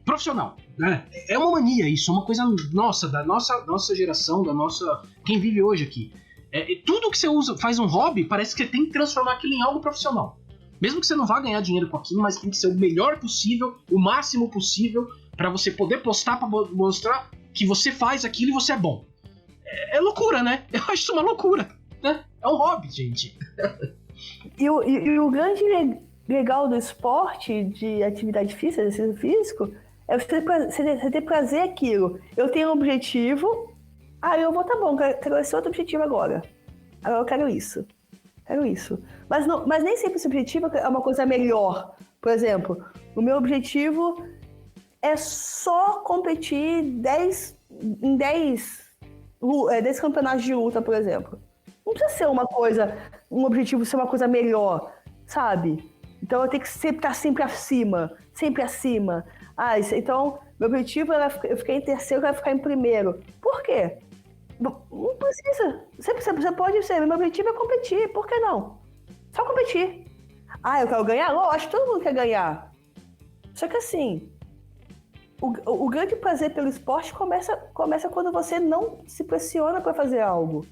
profissional, né? É uma mania isso, é uma coisa nossa, da nossa geração, quem vive hoje aqui. Tudo que você faz um hobby, parece que você tem que transformar aquilo em algo profissional. Mesmo que você não vá ganhar dinheiro com aquilo, mas tem que ser o melhor possível, o máximo possível, para você poder postar, para mostrar que você faz aquilo e você é bom. É loucura, né? Eu acho isso uma loucura, né? É um hobby, gente. E o grande legal do esporte, de atividade física, exercício físico, é você ter prazer aquilo. Eu tenho um objetivo, eu vou, tá bom, quero esse outro objetivo agora. Agora eu quero isso. Mas nem sempre esse objetivo é uma coisa melhor. Por exemplo, o meu objetivo é só competir 10 campeonatos de luta, por exemplo. Não precisa ser um objetivo ser uma coisa melhor, sabe? Então eu tenho que estar sempre acima. Então meu objetivo era eu ficar em terceiro, eu quero ficar em primeiro. Por quê? Não precisa. Você pode ser. Meu objetivo é competir. Por que não? Só competir. Eu quero ganhar? Lógico, todo mundo quer ganhar. Só que assim, o grande prazer pelo esporte começa quando você não se pressiona para fazer algo.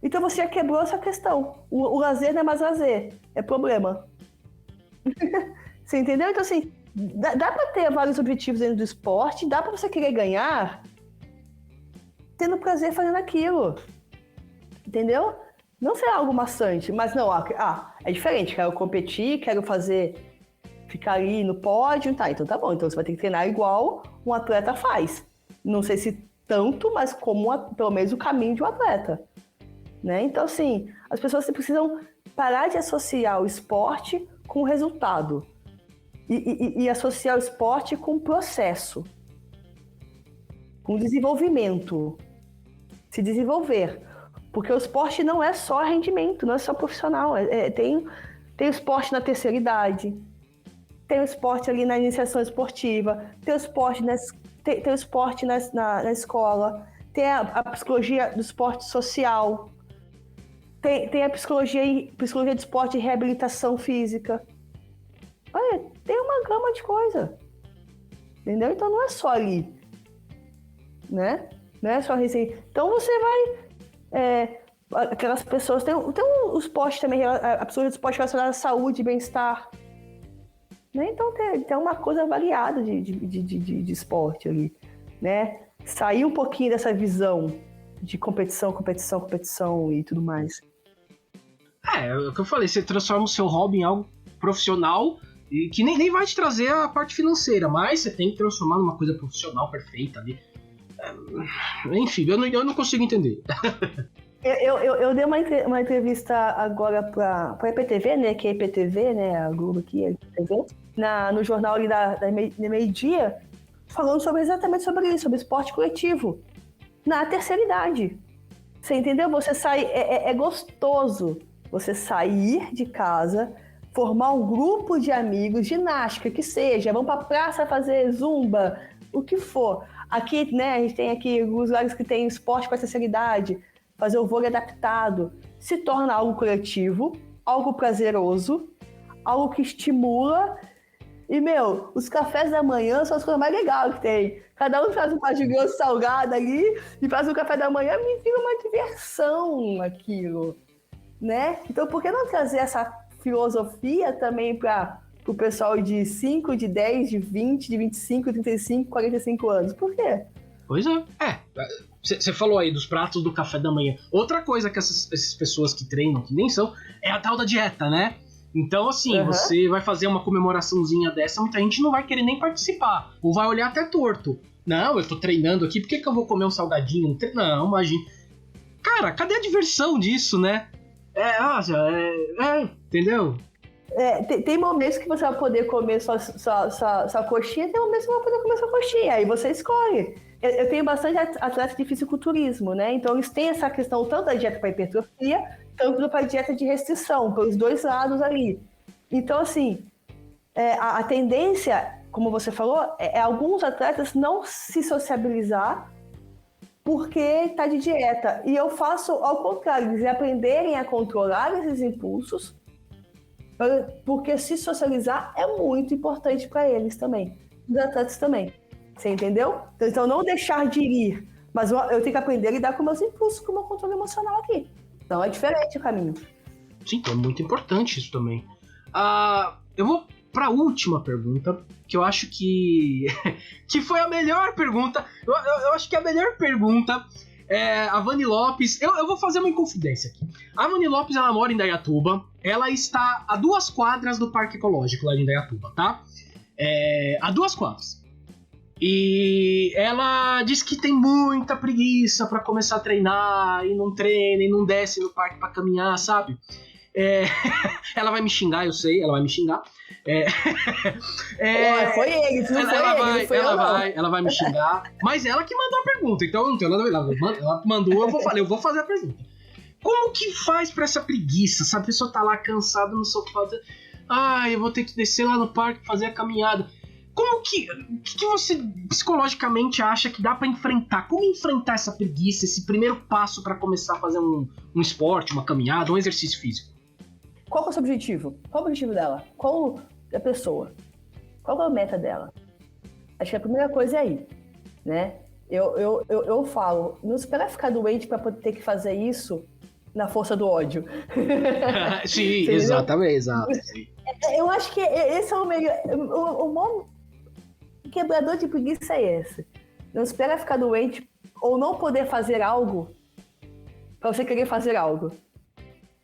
Então você já quebrou essa questão. O lazer não é mais lazer, é problema. Você entendeu? Então assim, dá para ter vários objetivos dentro do esporte, dá para você querer ganhar tendo prazer fazendo aquilo. Entendeu? Não ser algo maçante, mas não, é diferente, quero competir, quero ficar ali no pódio, então tá bom, então você vai ter que treinar igual um atleta faz. Não sei se tanto, mas pelo menos o caminho de um atleta. Né? Então, assim, as pessoas precisam parar de associar o esporte com resultado. E associar o esporte com processo. Com desenvolvimento. Se desenvolver. Porque o esporte não é só rendimento, não é só profissional. Tem o esporte na terceira idade, tem o esporte ali na iniciação esportiva, tem o esporte, tem o esporte na escola, tem a psicologia do esporte social, tem a psicologia do esporte e reabilitação física. Olha, tem uma gama de coisa. Entendeu? Então não é só ali. Né? Não é só receita. Então você vai... aquelas pessoas... Tem o esporte também, a psicologia do esporte relacionada à saúde e bem-estar. Né? Então tem uma coisa variada de esporte ali. Né? Sair um pouquinho dessa visão de competição e tudo mais. É o que eu falei, você transforma o seu hobby em algo profissional e que nem vai te trazer a parte financeira, mas você tem que transformar numa coisa profissional perfeita ali. Enfim, eu não consigo entender. Eu dei uma entrevista agora para a IPTV, né, que é a IPTV, né, a Globo aqui, a IPTV, no jornal ali da meio-dia, falando exatamente sobre isso, sobre esporte coletivo, na terceira idade. Você entendeu? Você sai, é gostoso você sair de casa, formar um grupo de amigos, ginástica, que seja, vamos para a praça fazer zumba, o que for. Aqui, né, a gente tem aqui alguns lugares que tem esporte para terceira idade, fazer o vôlei adaptado, se torna algo coletivo, algo prazeroso, algo que estimula. E, os cafés da manhã são as coisas mais legais que tem. Cada um faz um par de grosso salgado ali e faz um café da manhã, me vira uma diversão aquilo, né? Então, por que não trazer essa filosofia também para o pessoal de 5, de 10, de 20, de 25, 35, 45 anos? Por quê? Pois é. Você falou aí dos pratos do café da manhã. Outra coisa que essas pessoas que treinam, que nem são, é a tal da dieta, né? Então, assim, Você vai fazer uma comemoraçãozinha dessa, muita gente não vai querer nem participar. Ou vai olhar até torto. Não, eu tô treinando aqui, por que eu vou comer um salgadinho? Não, imagina. Cara, cadê a diversão disso, né? Entendeu? Tem momentos que você vai poder comer sua coxinha, tem momentos que você vai poder comer sua coxinha, aí você escolhe. Eu tenho bastante atleta de fisiculturismo, né? Então eles têm essa questão tanto da dieta para hipertrofia, tanto para dieta de restrição, pelos dois lados ali. Então, assim, a tendência, como você falou, é alguns atletas não se sociabilizar porque está de dieta. E eu faço ao contrário, eles aprenderem a controlar esses impulsos, porque se socializar é muito importante para eles também, os atletas também. Você entendeu? Então não deixar de ir, mas eu tenho que aprender a lidar com meus impulsos, com o meu controle emocional aqui. Então é diferente o caminho. Sim, é muito importante isso também. Eu vou para a última pergunta, que eu acho que foi a melhor pergunta. Eu acho que a melhor pergunta é a Vani Lopes. Eu vou fazer uma inconfidência aqui. A Vani Lopes, ela mora em Indaiatuba. Ela está a 2 quadras do Parque Ecológico lá de Indaiatuba, tá? A 2 quadras. E ela diz que tem muita preguiça pra começar a treinar, e não treina, e não desce no parque pra caminhar, sabe? Ela vai me xingar, eu sei, ela vai me xingar. Foi ele, ela vai me xingar, mas ela que mandou a pergunta, então eu não tenho nada a ver. Ela mandou, eu vou fazer a pergunta. Como que faz pra essa preguiça, sabe? A pessoa tá lá cansada no sofá, eu vou ter que descer lá no parque fazer a caminhada. O que você psicologicamente acha que dá pra enfrentar? Como enfrentar essa preguiça, esse primeiro passo pra começar a fazer um esporte, uma caminhada, um exercício físico? Qual que é o seu objetivo? Qual é o objetivo dela? Qual é a pessoa? Qual é a meta dela? Acho que a primeira coisa é aí, né? Eu falo, não espera ficar doente pra poder ter que fazer isso na força do ódio. Sim, exatamente, exato. Eu acho que esse é o melhor... O maior quebrador de preguiça é esse. Não espera ficar doente ou não poder fazer algo pra você querer fazer algo.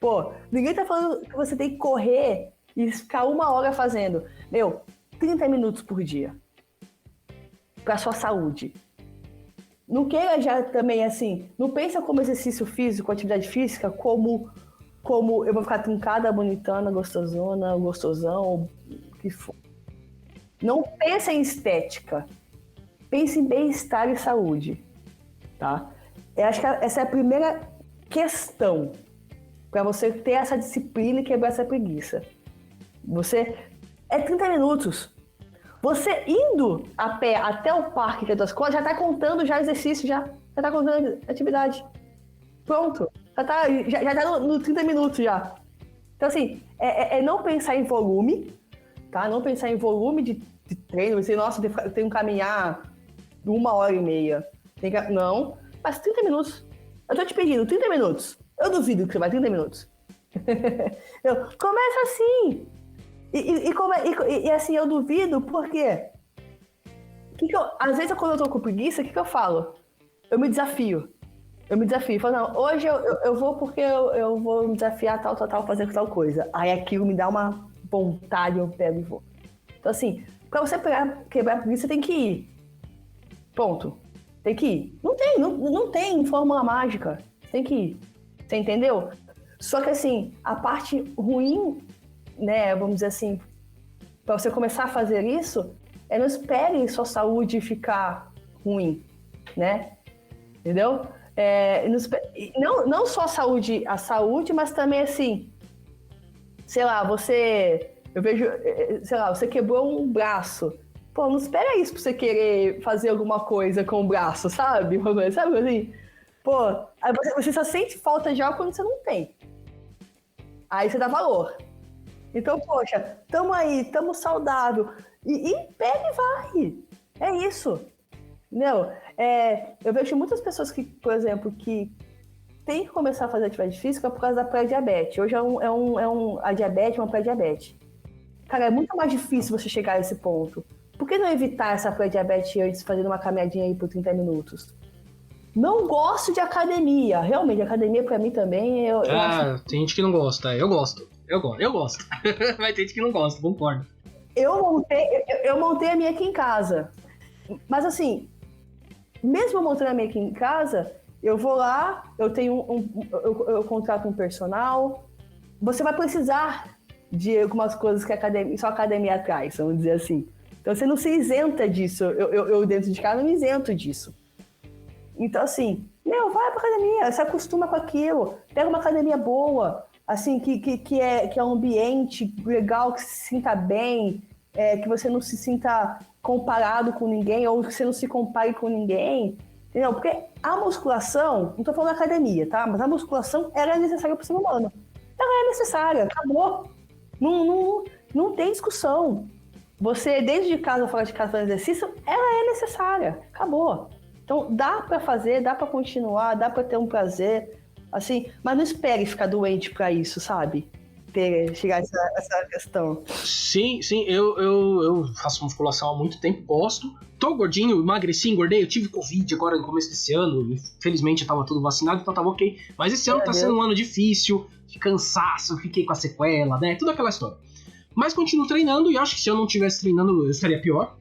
Pô, ninguém tá falando que você tem que correr e ficar 1 hora fazendo. 30 minutos por dia. Pra sua saúde. Não queira já também assim, não pensa como exercício físico, atividade física, como como eu vou ficar trincada, bonitona, gostosona, gostosão, o que for. Não pense em estética. Pense em bem-estar e saúde, tá? Eu acho que essa é a primeira questão para você ter essa disciplina e quebrar essa preguiça. É 30 minutos. Você indo a pé até o parque que é das coisas, já tá contando já exercício, já tá contando atividade. Pronto. Já tá no 30 minutos já. Então, assim, é não pensar em volume, tá? Não pensar em volume de treino. Você, nossa, eu tenho que caminhar 1h30. Não, mas 30 minutos. Eu tô te pedindo 30 minutos. Eu duvido que você vai 30 minutos. Começa assim. E assim, eu duvido porque... às vezes, quando eu tô com preguiça, o que eu falo? Eu me desafio. Eu falo, não, hoje eu vou porque eu vou me desafiar tal, fazer tal coisa. Aí aquilo me dá uma vontade, eu pego e vou. Então, assim, pra você quebrar a preguiça, você tem que ir. Ponto. Tem que ir. Não tem fórmula mágica. Você tem que ir. Você entendeu? Só que, assim, a parte ruim, né, vamos dizer assim, pra você começar a fazer isso, não espere sua saúde ficar ruim, né? Entendeu? Não só a saúde, mas também, assim, sei lá, eu vejo, sei lá, você quebrou um braço. Pô, não espera isso pra você querer fazer alguma coisa com o braço, sabe? Sabe assim? Pô, aí você só sente falta de algo quando você não tem. Aí você dá valor. Então, poxa, tamo aí, tamo saudável. E pega e vai. É isso. Entendeu? Eu vejo muitas pessoas que, por exemplo, que tem que começar a fazer atividade física por causa da pré-diabetes. Hoje a diabetes é uma pré-diabetes. Cara, é muito mais difícil você chegar a esse ponto. Por que não evitar essa pré-diabetes antes fazendo uma caminhadinha aí por 30 minutos? Não gosto de academia. Realmente, academia pra mim também... Eu acho... tem gente que não gosta. Eu gosto. Mas tem gente que não gosta, concordo. Eu montei a minha aqui em casa. Mas assim, mesmo eu montando a minha aqui em casa, eu vou lá, eu tenho eu contrato um personal. Você vai precisar de algumas coisas que só a academia traz, vamos dizer assim. Então você não se isenta disso. Eu dentro de casa não me isento disso. Então assim, vai pra academia, se acostuma com aquilo, pega uma academia boa, assim, que é um ambiente legal, que se sinta bem, que você não se sinta comparado com ninguém, ou que você não se compare com ninguém, entendeu? Porque a musculação, não tô falando da academia, tá? Mas a musculação, ela é necessária pro ser humano. Ela é necessária, acabou. Não tem discussão. Você, dentro de casa ou fora de casa, fazendo exercício, ela é necessária, acabou. Então, dá pra fazer, dá pra continuar, dá pra ter um prazer, assim, mas não espere ficar doente pra isso, sabe? Chegar a essa questão. Sim, eu faço musculação há muito tempo, gosto. Tô gordinho, emagreci, engordei, eu tive Covid agora no começo desse ano, infelizmente eu tava tudo vacinado, então tava ok. Mas esse ano tá sendo um ano difícil, de cansaço, fiquei com a sequela, né, tudo aquela história. Mas continuo treinando e acho que se eu não estivesse treinando eu estaria pior.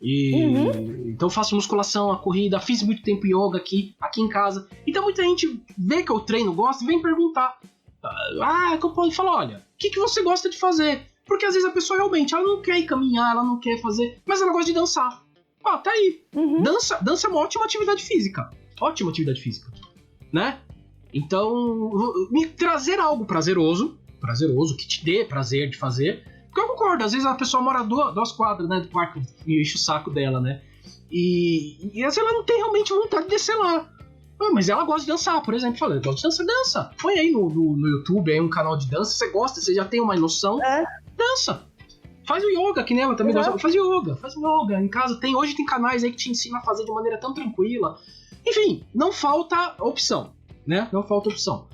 Então faço musculação, a corrida, fiz muito tempo yoga aqui em casa. Então muita gente vê que eu treino, gosta e vem perguntar. Que eu posso falar, olha, o que você gosta de fazer? Porque às vezes a pessoa realmente, ela não quer ir caminhar, ela não quer fazer, mas ela gosta de dançar. Tá aí. Dança é uma ótima atividade física. Ótima atividade física. Né? Então, me trazer algo prazeroso, que te dê prazer de fazer. Porque eu concordo, às vezes a pessoa mora a 2 quadras, né, do parque, e enche o saco dela, né? E às vezes ela não tem realmente vontade de descer lá. Mas ela gosta de dançar, por exemplo. Falei, eu gosto de dança. Põe aí no YouTube aí um canal de dança, você gosta, você já tem uma noção. Dança. Faz o yoga, que nem ela também gosta. Faz yoga em casa. Hoje tem canais aí que te ensinam a fazer de maneira tão tranquila. Enfim, não falta opção, né? Não falta opção.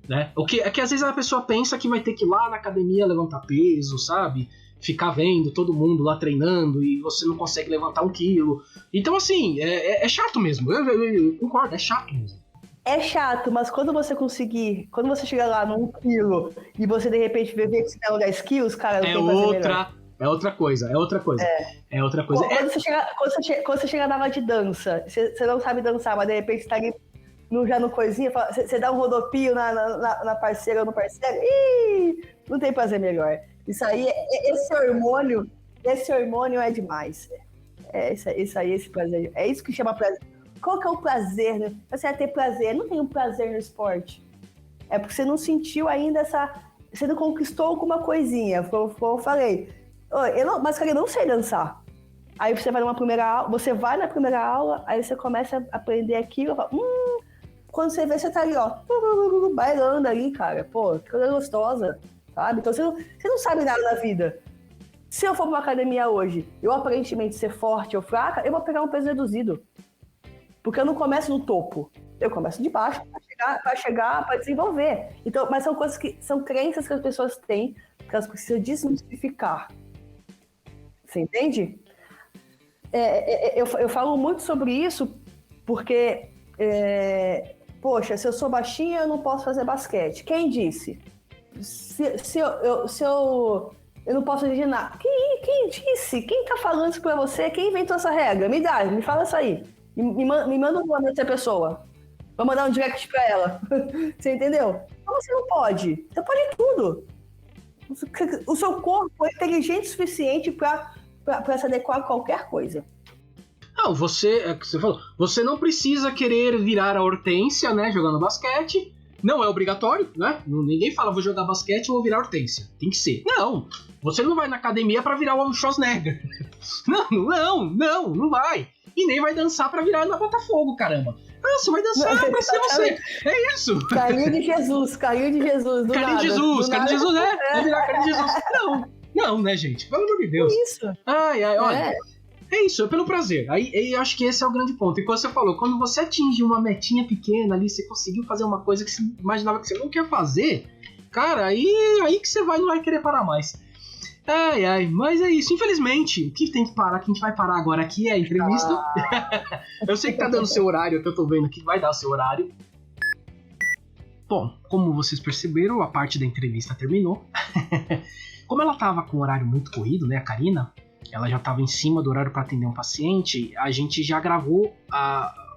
Né? É que às vezes a pessoa pensa que vai ter que ir lá na academia levantar peso, sabe? Ficar vendo todo mundo lá treinando e você não consegue levantar 1 quilo. Então, assim, é chato mesmo. Eu concordo, é chato mesmo. É chato, mas quando você chegar lá no 1 quilo e você de repente ver que você tem 10 quilos, cara, não tem que fazer melhor. É outra coisa. Quando você chega na aula de dança, você não sabe dançar, mas de repente você tá ali já no coisinha, você dá um rodopio na parceira ou no parceiro, ih, não tem prazer melhor. Isso aí, esse hormônio é demais. Isso aí, esse prazer. É isso que chama prazer. Qual que é o prazer, né? Você vai ter prazer. Não tem um prazer no esporte. É porque você não sentiu ainda você não conquistou alguma coisinha. Como eu falei. Mas, cara, eu não sei dançar. Aí você vai na primeira aula, aí você começa a aprender aquilo, quando você vê, você tá ali, ó, bailando ali, cara. Pô, que coisa gostosa, sabe? Então você não sabe nada na vida. Se eu for pra uma academia hoje, eu aparentemente ser forte ou fraca, eu vou pegar um peso reduzido. Porque eu não começo no topo. Eu começo de baixo para desenvolver. Então, mas são crenças que as pessoas têm que elas precisam desmistificar. Você entende? Eu falo muito sobre isso porque, poxa, se eu sou baixinha, eu não posso fazer basquete. Quem disse? Se eu não posso fazer ginástica. Quem disse? Quem tá falando isso pra você? Quem inventou essa regra? Me fala isso aí. Me manda um nome dessa pessoa. Vou mandar um direct pra ela. Você entendeu? Como você não pode? Você pode tudo. O seu corpo é inteligente o suficiente pra se adequar a qualquer coisa. Não, você falou, você não precisa querer virar a Hortência, né, jogando basquete. Não é obrigatório, né? Ninguém fala, vou jogar basquete ou vou virar Hortência. Tem que ser. Não, você não vai na academia pra virar o Schwarzenegger. Não vai. E nem vai dançar pra virar na Botafogo, caramba. Você vai dançar pra ser você. É isso. Carinho de Jesus. Carinho de Jesus, Vai virar carinho de Jesus. Não, né, gente? Pelo amor de Deus. É isso. Olha. É isso, é pelo prazer. Aí eu acho que esse é o grande ponto. E como você falou, quando você atinge uma metinha pequena ali, você conseguiu fazer uma coisa que você imaginava que você não quer fazer, cara, aí que você não vai querer parar mais. Mas é isso. Infelizmente, o que tem que parar, que a gente vai parar agora aqui é a entrevista. Eu sei que tá dando seu horário, que eu tô vendo que vai dar o seu horário. Bom, como vocês perceberam, a parte da entrevista terminou. Como ela tava com um horário muito corrido, né, a Karina, ela já tava em cima do horário para atender um paciente, a gente já gravou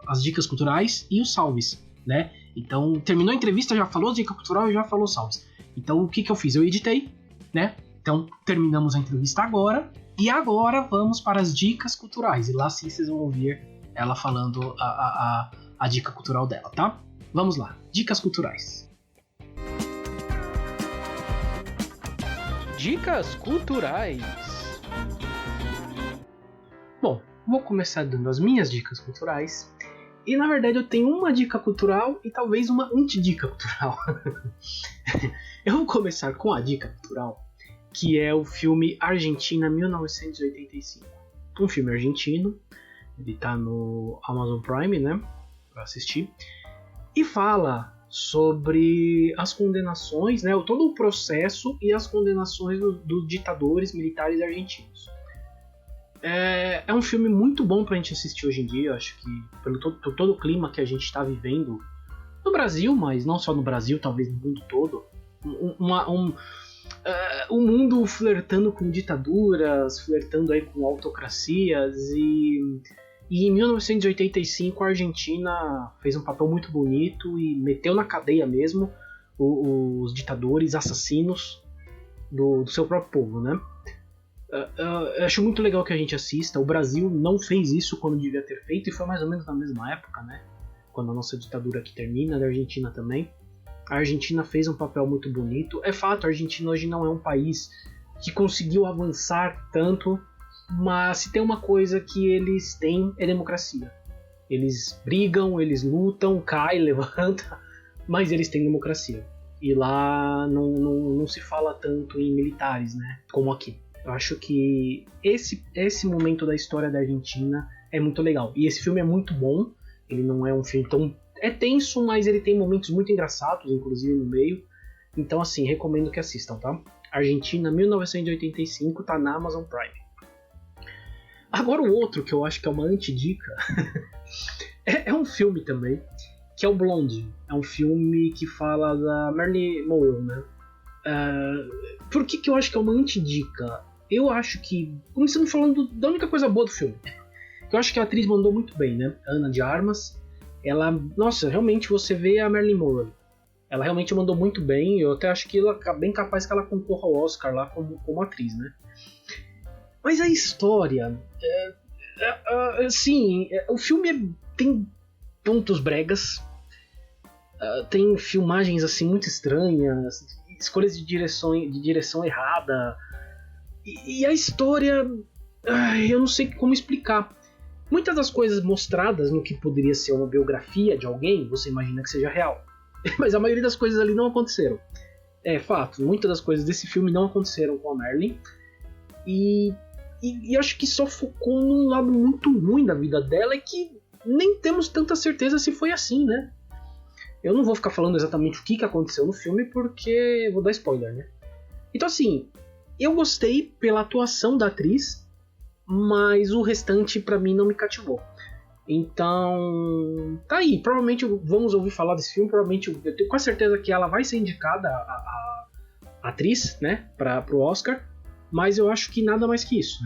as dicas culturais e os salves, né? Então, terminou a entrevista, já falou dica cultural e já falou salves. Então, o que eu fiz? Eu editei, né? Então, terminamos a entrevista agora. E agora vamos para as dicas culturais. E lá sim vocês vão ouvir ela falando a dica cultural dela, tá? Vamos lá. Dicas culturais. Dicas culturais. Bom, vou começar dando as minhas dicas culturais. E na verdade eu tenho uma dica cultural e talvez uma antidica cultural. Eu vou começar com a dica cultural, que é o filme Argentina 1985. Um filme argentino, ele tá no Amazon Prime, né, pra assistir, e fala sobre as condenações, né, todo o processo e as condenações dos ditadores militares argentinos. É um filme muito bom pra gente assistir hoje em dia, acho que pelo todo o clima que a gente está vivendo no Brasil, mas não só no Brasil, talvez no mundo todo, o mundo flertando com ditaduras, flertando aí com autocracias, e em 1985 a Argentina fez um papel muito bonito e meteu na cadeia mesmo os ditadores, assassinos do seu próprio povo, né? Eu acho muito legal que a gente assista. O Brasil não fez isso quando devia ter feito, e foi mais ou menos na mesma época, né? Quando a nossa ditadura aqui termina, da Argentina também. A Argentina fez um papel muito bonito. É fato, a Argentina hoje não é um país que conseguiu avançar tanto, mas se tem uma coisa que eles têm é democracia. Eles brigam, eles lutam, caem, levantam, mas eles têm democracia. E lá não se fala tanto em militares, né? Como aqui. Eu acho que esse momento da história da Argentina é muito legal. E esse filme é muito bom. Ele não é um filme tão... É tenso, mas ele tem momentos muito engraçados, inclusive no meio. Então, assim, recomendo que assistam, tá? Argentina, 1985, tá na Amazon Prime. Agora o outro, que eu acho que é uma antidica, é um filme também, que é o Blonde. É um filme que fala da Marilyn Monroe, né? Por que eu acho que é uma antidica? Eu acho que, começando falando da única coisa boa do filme, que eu acho que a atriz mandou muito bem, né? Ana de Armas. ela, nossa, realmente você vê a Marilyn Monroe. Ela realmente mandou muito bem. Eu até acho que ela é bem capaz que ela concorra ao Oscar lá como atriz, né? Mas a história... o filme tem pontos bregas. Tem filmagens assim muito estranhas, escolhas de direção errada. E a história... eu não sei como explicar. Muitas das coisas mostradas no que poderia ser uma biografia de alguém, você imagina que seja real. Mas a maioria das coisas ali não aconteceram. É fato, muitas das coisas desse filme não aconteceram com a Marilyn. E acho que só focou num lado muito ruim da vida dela, e que nem temos tanta certeza se foi assim, né? Eu não vou ficar falando exatamente o que aconteceu no filme, porque eu vou dar spoiler, né? Então assim, eu gostei pela atuação da atriz, mas o restante pra mim não me cativou. Então, tá aí, provavelmente vamos ouvir falar desse filme, provavelmente eu tenho quase certeza que ela vai ser indicada a atriz, né, pro Oscar, mas eu acho que nada mais que isso.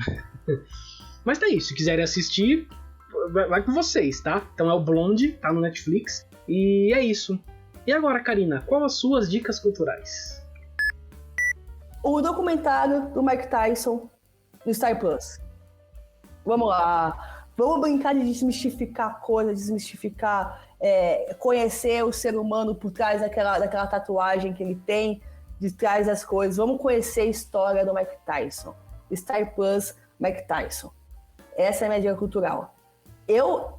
Mas tá aí, se quiserem assistir, vai com vocês, tá? Então é o Blonde, tá no Netflix, e é isso. E agora, Karina, quais as suas dicas culturais? O documentário do Mike Tyson no Star Plus. Vamos lá. Vamos brincar de desmistificar coisas, desmistificar, conhecer o ser humano por trás daquela tatuagem que ele tem, de trás das coisas. Vamos conhecer a história do Mike Tyson. Star Plus, Mike Tyson. Essa é a minha dica cultural. Eu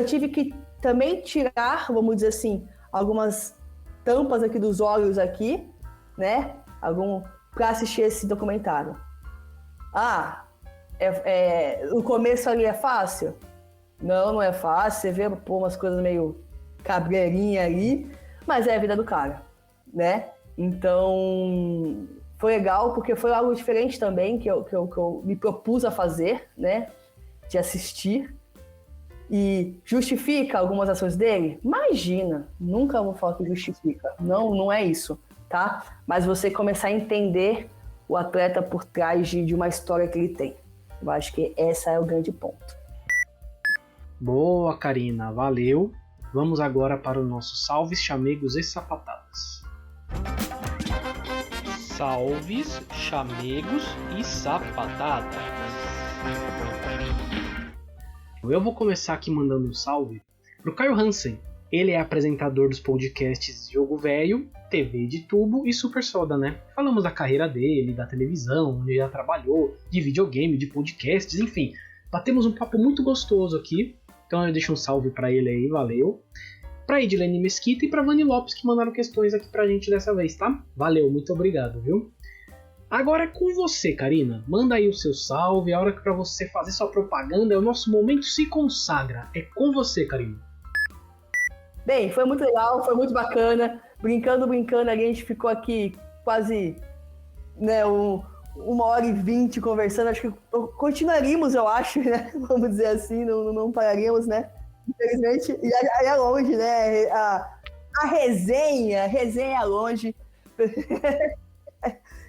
tive que também tirar, vamos dizer assim, algumas tampas aqui dos olhos aqui, né? Para assistir esse documentário. O começo ali é fácil? Não é fácil. Você vê umas coisas meio cabreirinha ali, mas é a vida do cara, né? Então, foi legal, porque foi algo diferente também que eu me propus a fazer, né? De assistir. E justifica algumas ações dele? Imagina, nunca vou falar que justifica. Não é isso, tá? Mas você começar a entender o atleta por trás de uma história que ele tem. Eu acho que esse é o grande ponto. Boa, Karina, valeu. Vamos agora para o nosso Salves, Chamegos e Sapatadas. Salves, Chamegos e Sapatadas. Eu vou começar aqui mandando um salve pro Caio Hansen. Ele é apresentador dos podcasts Jogo Velho, TV de Tubo e Super Soda, né? Falamos da carreira dele, da televisão, onde ele já trabalhou, de videogame, de podcasts, enfim. Batemos um papo muito gostoso aqui, então eu deixo um salve pra ele aí, valeu. Pra Edilene Mesquita e pra Vani Lopes, que mandaram questões aqui pra gente dessa vez, tá? Valeu, muito obrigado, viu? Agora é com você, Karina. Manda aí o seu salve, a hora que pra você fazer sua propaganda é o nosso momento se consagra. É com você, Karina. Bem, foi muito legal, foi muito bacana. Brincando, a gente ficou aqui quase, né, 1h20 conversando. Acho que continuaríamos, eu acho, né? Vamos dizer assim, não pararíamos, né? Infelizmente, e é longe, né? A resenha é longe.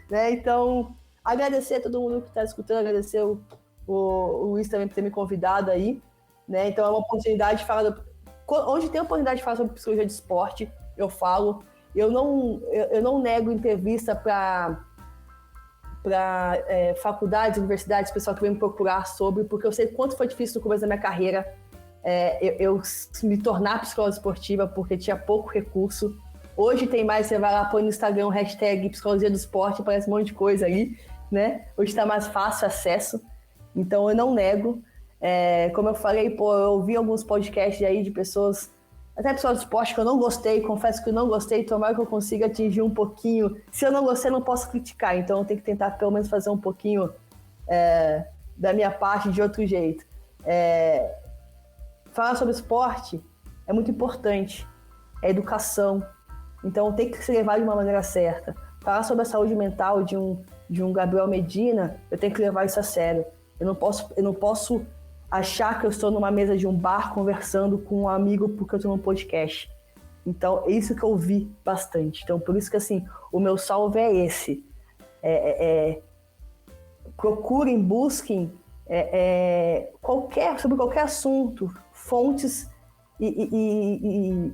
Né? Então, agradecer a todo mundo que está escutando, agradecer o Luiz também por ter me convidado aí. Né? Então, é uma oportunidade de falar... Onde tem a oportunidade de falar sobre psicologia de esporte, eu falo. Eu não nego entrevista para faculdades, universidades, pessoal que vem me procurar sobre, porque eu sei quanto foi difícil no começo da minha carreira eu me tornar psicóloga esportiva, porque tinha pouco recurso. Hoje tem mais, você vai lá, põe no Instagram hashtag psicologia do esporte, aparece um monte de coisa ali, né? Hoje está mais fácil acesso, então eu não nego. Como eu falei, eu ouvi alguns podcasts aí de pessoas, até pessoas do esporte que eu não gostei, confesso que eu não gostei, tomara que eu consiga atingir um pouquinho. Se eu não gostei, eu não posso criticar, então eu tenho que tentar pelo menos fazer um pouquinho da minha parte de outro jeito. Falar sobre esporte é muito importante, é educação, então tem que se levar de uma maneira certa. Falar sobre a saúde mental de um Gabriel Medina, eu tenho que levar isso a sério. Eu não posso achar que eu estou numa mesa de um bar conversando com um amigo porque eu estou num podcast. Então, é isso que eu vi bastante. Então, por isso que, assim, o meu salve é esse. Procurem, busquem sobre qualquer assunto, fontes e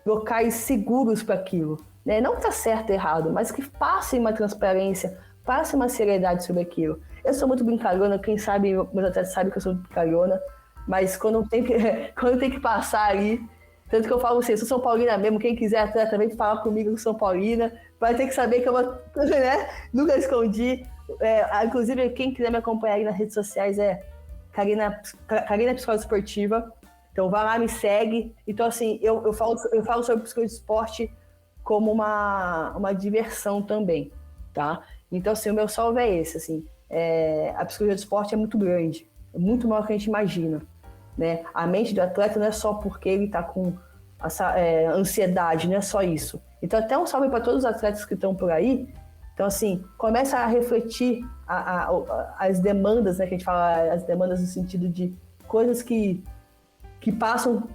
locais seguros para aquilo. Né? Não está certo ou errado, mas que passem uma transparência, passem uma seriedade sobre aquilo. Eu sou muito brincalhona, quem sabe, meus atletas sabem que eu sou muito brincalhona, mas quando tem que passar ali, tanto que eu falo assim, eu sou São Paulina mesmo, quem quiser atleta vem falar comigo que sou São Paulina, vai ter que saber que eu né, nunca escondi. Inclusive, quem quiser me acompanhar aí nas redes sociais é Karina Psicóloga Esportiva. Então vai lá, me segue. Então, assim, eu falo sobre psicologia de esporte como uma diversão também, tá? Então, assim, o meu salve é esse, assim. A psicologia do esporte é muito grande, é muito maior do que a gente imagina, né? A mente do atleta não é só porque ele está com essa ansiedade, não é só isso. Então, até um salve para todos os atletas que estão por aí. Então, assim, começa a refletir as demandas, né? Que a gente fala, as demandas no sentido de coisas que passam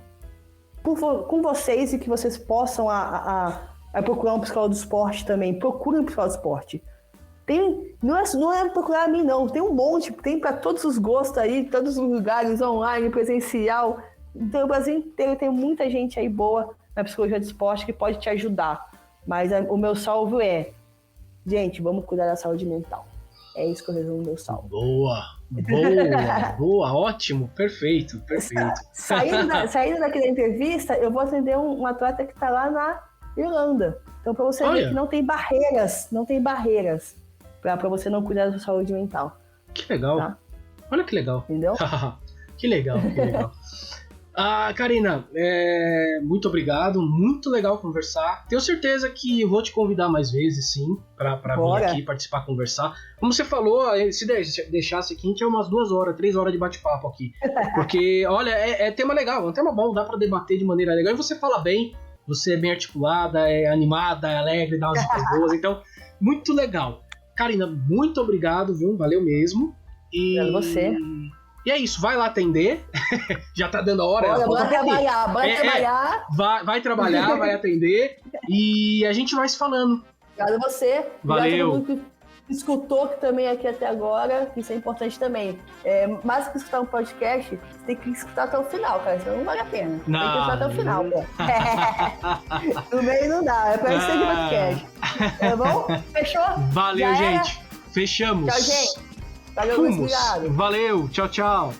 com vocês e que vocês possam procurar um psicólogo do esporte também. Procurem um psicólogo do esporte. Não é procurar a mim, não. Tem um monte, tem para todos os gostos aí, todos os lugares, online, presencial. Então, o Brasil inteiro tem muita gente aí boa na psicologia do esporte que pode te ajudar. Mas o meu salve é, gente, vamos cuidar da saúde mental. É isso que eu resumo no meu salve. Boa, ótimo, perfeito. Saindo daqui da entrevista, eu vou atender um atleta que está lá na Irlanda. Então, para você ver que não tem barreiras para você não cuidar da sua saúde mental. Que legal. Tá? Olha que legal. Entendeu? Que legal. Karina, muito obrigado, muito legal conversar. Tenho certeza que eu vou te convidar mais vezes, sim, pra vir aqui participar, conversar. Como você falou, se deixasse aqui, a gente tinha umas 2 horas, 3 horas de bate-papo aqui. Porque, olha, é tema legal, é um tema bom, dá pra debater de maneira legal. E você fala bem, você é bem articulada, é animada, é alegre, dá umas dicas boas. Então, muito legal. Karina, muito obrigado, viu? Valeu mesmo. Obrigado a você. E é isso, vai lá atender. Já tá dando a hora. Bora trabalhar. Vai trabalhar, vai atender. E a gente vai se falando. Obrigado a você. Valeu. Obrigado a todo mundo que escutou também aqui até agora. Isso é importante também. Mais que escutar um podcast, você tem que escutar até o final, cara. Senão não vale a pena. Tem que escutar até o final, pô. No meio não dá. É pra isso que tem podcast. Tá bom? Fechou? Valeu, gente. Fechamos. Tchau, gente. Valeu, obrigado. Valeu, tchau. Tchau.